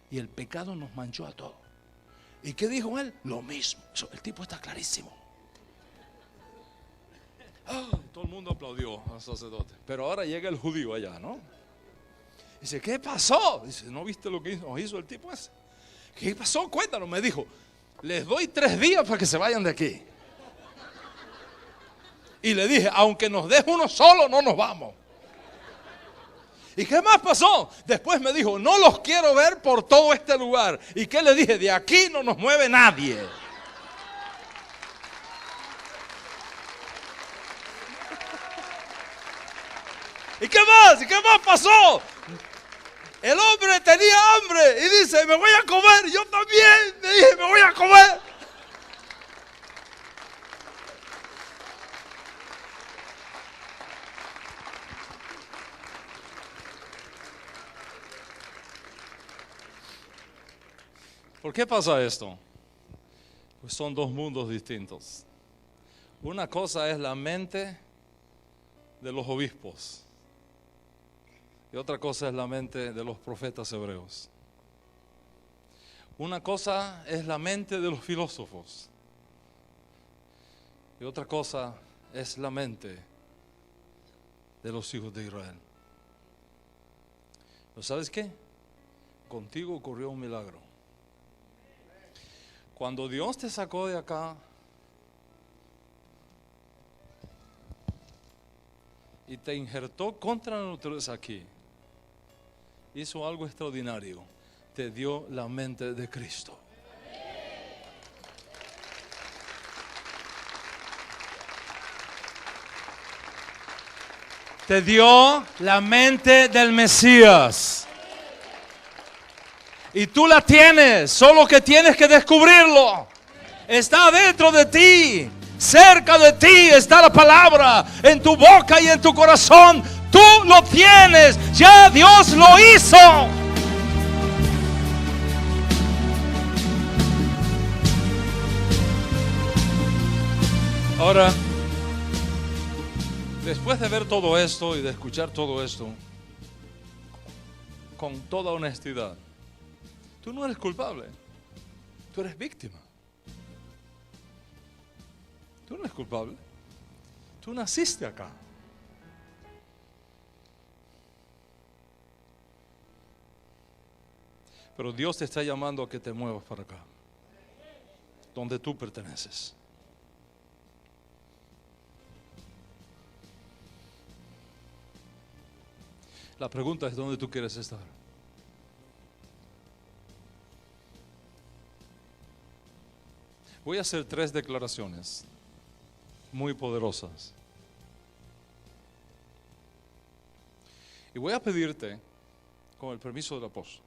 y el pecado nos manchó a todos. ¿Y qué dijo él? Lo mismo. El tipo está clarísimo. Todo el mundo aplaudió al sacerdote. Pero ahora llega el judío allá, ¿no? Dice: ¿qué pasó? Dice: ¿no viste lo que hizo el tipo ese? ¿Qué pasó? Cuéntanos. Me dijo: les doy 3 días para que se vayan de aquí. Y le dije: aunque nos deje uno solo, no nos vamos. ¿Y qué más pasó? Después me dijo: no los quiero ver por todo este lugar. ¿Y qué le dije? De aquí no nos mueve nadie. ¿Y qué más? ¿Y qué más pasó? El hombre tenía hambre y dice: me voy a comer. Yo también me dije: me voy a comer. ¿Por qué pasa esto? Pues son 2 mundos distintos. Una cosa es la mente de los obispos y otra cosa es la mente de los profetas hebreos. Una cosa es la mente de los filósofos y otra cosa es la mente de los hijos de Israel. ¿Pero sabes qué? Contigo ocurrió un milagro. Cuando Dios te sacó de acá y te injertó contra la naturaleza aquí, hizo algo extraordinario. Te dio la mente de Cristo. Te dio la mente del Mesías. Y tú la tienes, solo que tienes que descubrirlo. Está dentro de ti, cerca de ti está la palabra, en tu boca y en tu corazón. Tú lo tienes, ya Dios lo hizo. Ahora, después de ver todo esto y de escuchar todo esto, con toda honestidad, tú no eres culpable, tú eres víctima. Tú no eres culpable, tú naciste acá. Pero Dios te está llamando a que te muevas para acá, donde tú perteneces. La pregunta es: ¿dónde tú quieres estar? Voy a hacer 3 declaraciones muy poderosas. Y voy a pedirte, con el permiso del apóstol,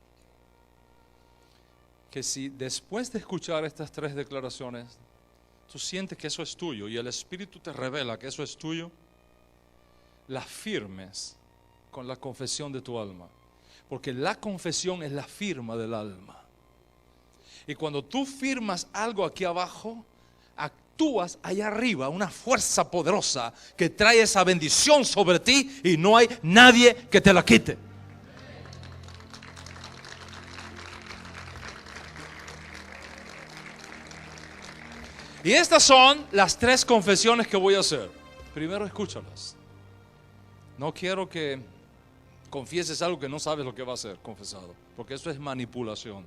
que si después de escuchar estas 3 declaraciones, tú sientes que eso es tuyo y el Espíritu te revela que eso es tuyo, las firmes con la confesión de tu alma. Porque la confesión es la firma del alma. Y cuando tú firmas algo aquí abajo, actúas allá arriba, una fuerza poderosa que trae esa bendición sobre ti y no hay nadie que te la quite. Y estas son las 3 confesiones que voy a hacer. Primero, escúchalas. No quiero que confieses algo que no sabes lo que va a ser confesado, porque eso es manipulación.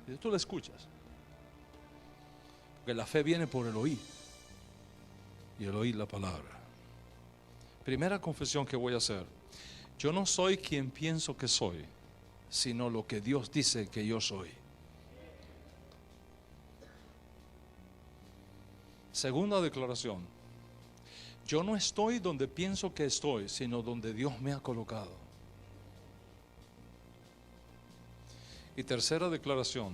Y tú lo escuchas, porque la fe viene por el oír, y el oír la palabra. Primera confesión que voy a hacer: yo no soy quien pienso que soy, sino lo que Dios dice que yo soy. Segunda declaración: yo no estoy donde pienso que estoy, sino donde Dios me ha colocado. Y tercera declaración: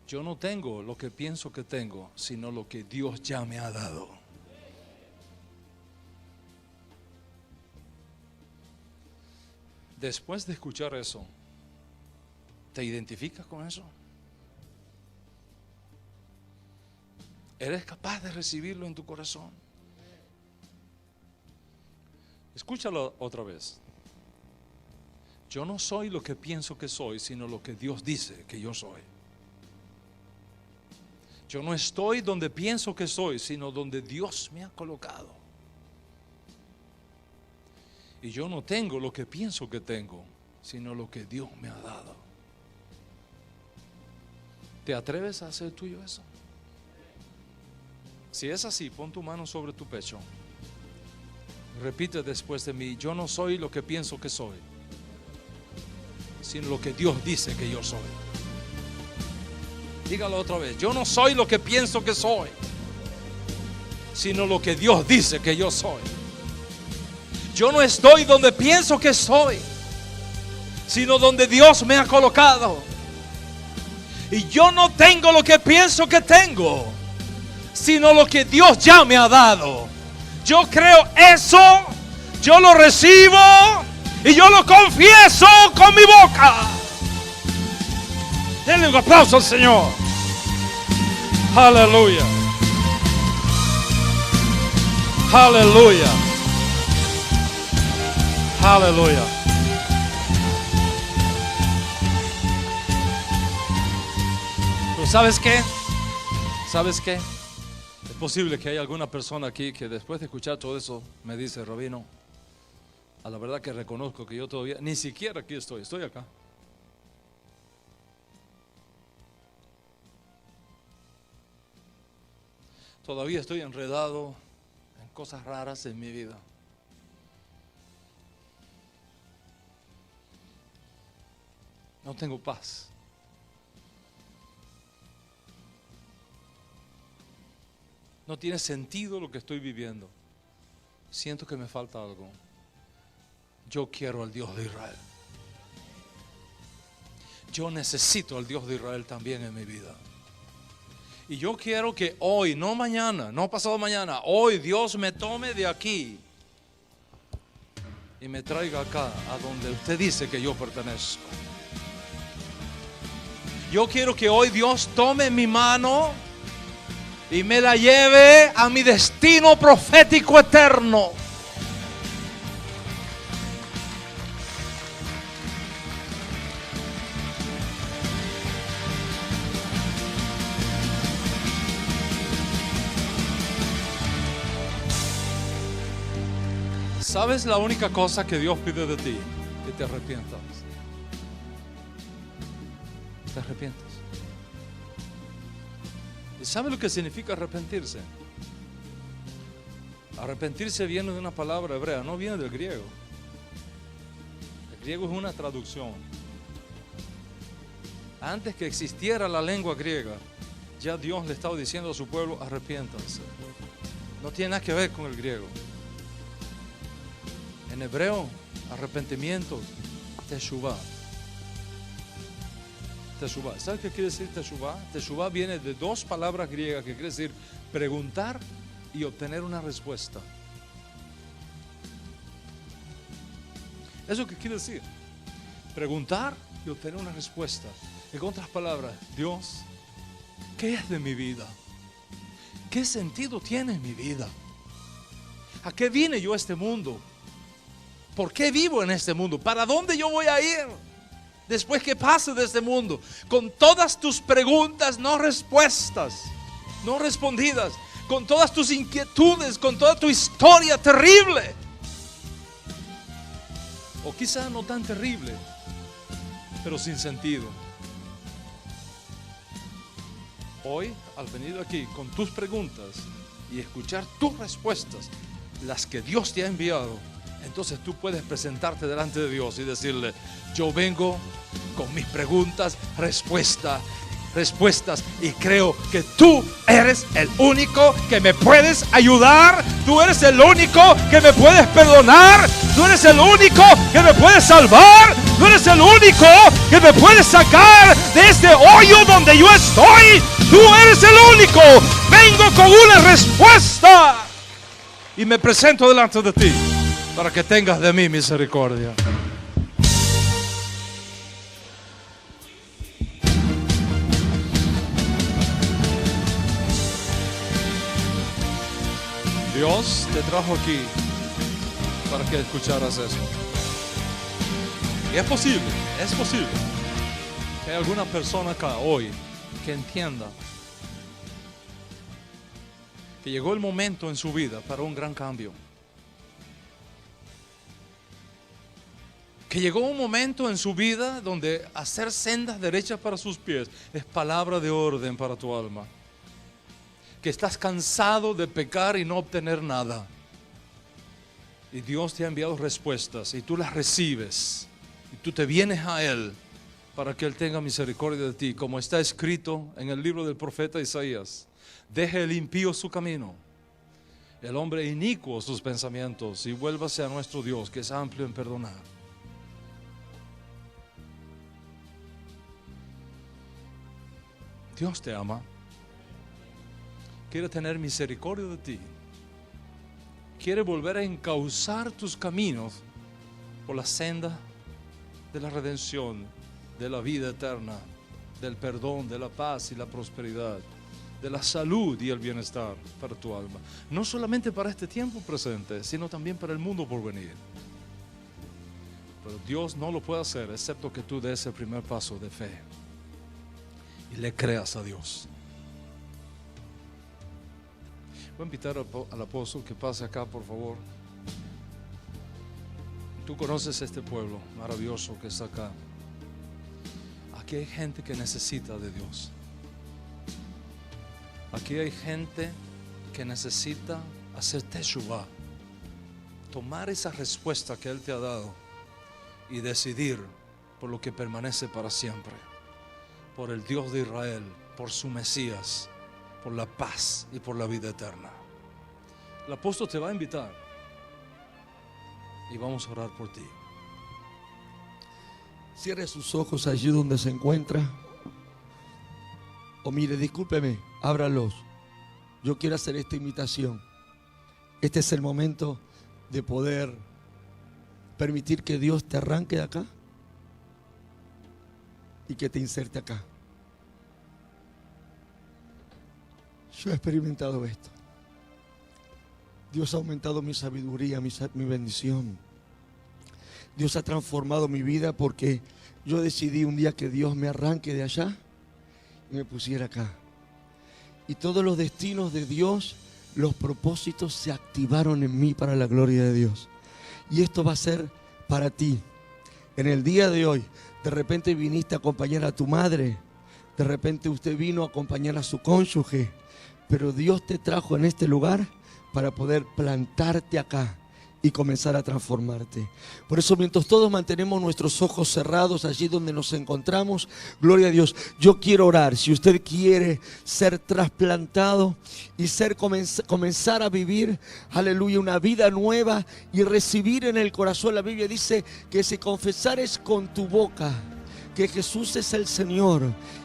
yo no tengo lo que pienso que tengo, sino lo que Dios ya me ha dado. Después de escuchar eso, ¿te identificas con eso? ¿Eres capaz de recibirlo en tu corazón? Escúchalo otra vez. Yo no soy lo que pienso que soy, sino lo que Dios dice que yo soy. Yo no estoy donde pienso que soy, sino donde Dios me ha colocado. Y yo no tengo lo que pienso que tengo, sino lo que Dios me ha dado. ¿Te atreves a hacer tuyo eso? Si es así, pon tu mano sobre tu pecho. Repite después de mí: yo no soy lo que pienso que soy, sino lo que Dios dice que yo soy. Dígalo otra vez: yo no soy lo que pienso que soy, sino lo que Dios dice que yo soy. Yo no estoy donde pienso que estoy, sino donde Dios me ha colocado. Y yo no tengo lo que pienso que tengo, sino lo que Dios ya me ha dado. Yo creo eso, yo lo recibo y yo lo confieso con mi boca. Denle un aplauso al Señor. Aleluya. Aleluya. Aleluya. Pero ¿sabes qué? ¿Sabes qué? Es posible que haya alguna persona aquí que después de escuchar todo eso me dice: Rabino, a la verdad que reconozco que yo todavía ni siquiera aquí estoy acá. Todavía estoy enredado en cosas raras en mi vida. No tengo paz. No tiene sentido lo que estoy viviendo. Siento que me falta algo. Yo quiero al Dios de Israel. Yo necesito al Dios de Israel también en mi vida. Y yo quiero que hoy, no mañana, no pasado mañana, hoy Dios me tome de aquí y me traiga acá, a donde usted dice que yo pertenezco. Yo quiero que hoy Dios tome mi mano y me la lleve a mi destino profético eterno. ¿Sabes la única cosa que Dios pide de ti? Que te arrepientas. Te arrepientas. ¿Y sabe lo que significa arrepentirse? Arrepentirse viene de una palabra hebrea, no viene del griego. El griego es una traducción. Antes que existiera la lengua griega, ya Dios le estaba diciendo a su pueblo: arrepiéntanse. No tiene nada que ver con el griego. En hebreo, arrepentimiento, teshuvah. Teshuvah. ¿Sabes qué quiere decir teshuvah? Teshuvah viene de dos palabras griegas que quiere decir preguntar y obtener una respuesta. ¿Eso qué quiere decir? Preguntar y obtener una respuesta. En otras palabras, Dios, ¿qué es de mi vida? ¿Qué sentido tiene mi vida? ¿A qué vine yo a este mundo? ¿Por qué vivo en este mundo? ¿Para dónde yo voy a ir después que pase de este mundo? Con todas tus preguntas no respuestas, no respondidas, con todas tus inquietudes, con toda tu historia terrible, o quizá no tan terrible, pero sin sentido. Hoy, al venir aquí con tus preguntas y escuchar tus respuestas, las que Dios te ha enviado, entonces tú puedes presentarte delante de Dios y decirle: yo vengo con mis preguntas, respuestas, y creo que tú eres el único que me puedes ayudar, tú eres el único que me puedes perdonar, tú eres el único que me puedes salvar, tú eres el único que me puedes sacar de este hoyo donde yo estoy, tú eres el único. Vengo con una respuesta y me presento delante de ti para que tengas de mí misericordia. Dios te trajo aquí para que escucharas eso. Y es posible que hay alguna persona acá hoy que entienda que llegó el momento en su vida para un gran cambio. Que llegó un momento en su vida donde hacer sendas derechas para sus pies es palabra de orden para tu alma. Que estás cansado de pecar y no obtener nada. Y Dios te ha enviado respuestas y tú las recibes. Y tú te vienes a Él para que Él tenga misericordia de ti. Como está escrito en el libro del profeta Isaías: deje el impío su camino, el hombre inicuo sus pensamientos, y vuélvase a nuestro Dios, que es amplio en perdonar. Dios te ama. Quiere tener misericordia de ti. Quiere volver a encauzar tus caminos por la senda de la redención, de la vida eterna, del perdón, de la paz y la prosperidad, de la salud y el bienestar para tu alma. No solamente para este tiempo presente, sino también para el mundo por venir. Pero Dios no lo puede hacer excepto que tú des el primer paso de fe y le creas a Dios. Voy a invitar al apóstol que pase acá, por favor. Tú conoces este pueblo maravilloso que está acá. Aquí hay gente que necesita de Dios. Aquí hay gente que necesita hacer teshuvah, tomar esa respuesta que Él te ha dado y decidir por lo que permanece para siempre, por el Dios de Israel, por su Mesías, por la paz y por la vida eterna. El apóstol te va a invitar y vamos a orar por ti. Cierre sus ojos allí donde se encuentra. O mire, discúlpeme, ábralos. Yo quiero hacer esta invitación. Este es el momento de poder permitir que Dios te arranque de acá y que te inserte acá. Yo he experimentado esto. Dios ha aumentado mi sabiduría, mi bendición. Dios ha transformado mi vida porque yo decidí un día que Dios me arranque de allá y me pusiera acá. Y todos los destinos de Dios, los propósitos se activaron en mí para la gloria de Dios. Y esto va a ser para ti. En el día de hoy, de repente viniste a acompañar a tu madre, de repente usted vino a acompañar a su cónyuge, pero Dios te trajo en este lugar para poder plantarte acá y comenzar a transformarte. Por eso, mientras todos mantenemos nuestros ojos cerrados allí donde nos encontramos, gloria a Dios, yo quiero orar. Si usted quiere ser trasplantado y comenzar a vivir, aleluya, una vida nueva y recibir en el corazón, la Biblia dice que si confesares con tu boca que Jesús es el Señor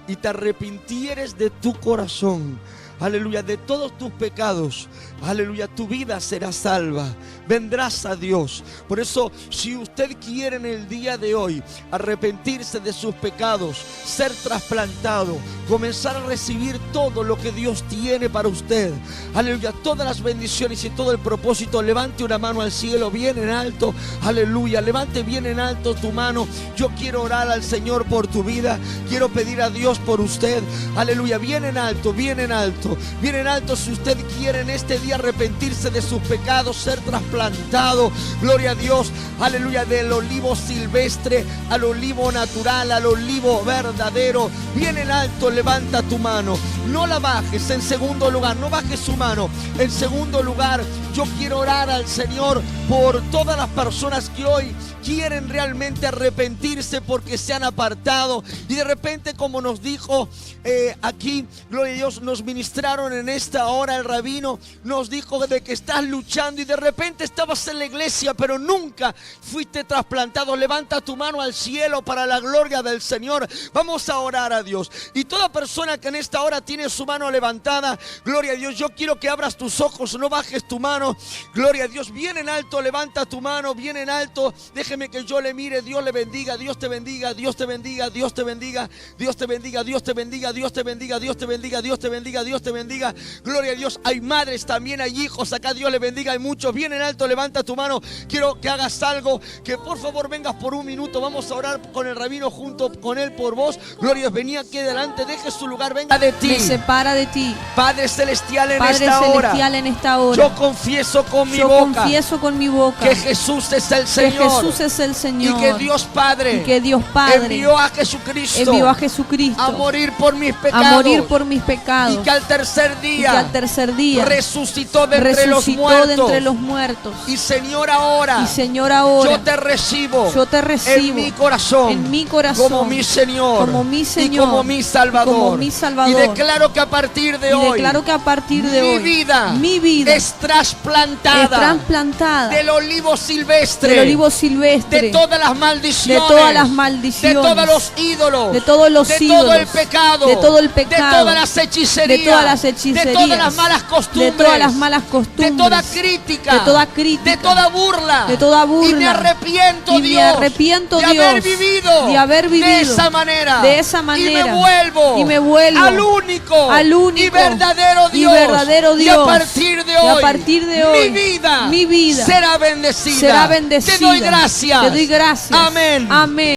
y te arrepintieres de tu corazón, aleluya, de todos tus pecados, aleluya, tu vida será salva, vendrás a Dios. Por eso, si usted quiere en el día de hoy arrepentirse de sus pecados, ser trasplantado, comenzar a recibir todo lo que Dios tiene para usted, aleluya, todas las bendiciones y todo el propósito, levante una mano al cielo bien en alto, aleluya, levante bien en alto tu mano. Yo quiero orar al Señor por tu vida, quiero pedir a Dios por usted, aleluya, bien en alto, bien en alto. Bien en alto, si usted quiere en este día arrepentirse de sus pecados, ser trasplantado, gloria a Dios, aleluya, del olivo silvestre al olivo natural, al olivo verdadero, bien en alto, levanta tu mano, no la bajes. En segundo lugar, no bajes su mano. En segundo lugar, yo quiero orar al Señor por todas las personas que hoy quieren realmente arrepentirse porque se han apartado y de repente, como nos dijo aquí, gloria a Dios, nos ministraron en esta hora, el rabino nos dijo de que estás luchando y de repente estabas en la iglesia pero nunca fuiste trasplantado. Levanta tu mano al cielo para la gloria del Señor. Vamos a orar a Dios. Y toda persona que en esta hora tiene su mano levantada, gloria a Dios, yo quiero que abras tus ojos, no bajes tu mano, gloria a Dios, bien en alto, levanta tu mano, bien en alto, déjeme que yo le mire. Dios le bendiga, Dios te bendiga, Dios te bendiga, Dios te bendiga, Dios te bendiga, Dios te bendiga, Dios te bendiga, Dios te bendiga, Dios te bendiga, Dios te bendiga, gloria a Dios. Hay madres también, hay hijos acá, Dios le bendiga, hay muchos, bien en alto, levanta tu mano. Quiero que hagas algo, que por favor vengas por un minuto, vamos a orar con el rabino junto con él por vos. Gloria a Dios, venía aquí adelante, deje su lugar, venga de ti. Me separa de ti. Padre celestial, Padre celestial, en esta hora, yo confieso con mi boca que Jesús es el Señor, que Jesús es el Señor, y que Dios Padre envió a Jesucristo a morir por mis pecados, y que al tercer día resucitó de entre los muertos. Y Señor, ahora yo te recibo en mi corazón como mi Señor y como mi Salvador. Y declaro que a partir de hoy mi vida es trasplantada del olivo silvestre, de todas las maldiciones, de todos los ídolos, de todo el pecado, de todas las hechicerías, de todas las malas costumbres, de toda crítica, de toda burla. Y me arrepiento, Dios, de haber vivido de esa manera. Y me vuelvo al único y verdadero Dios. Y a partir de hoy, mi vida será bendecida. Te doy gracias. Amén.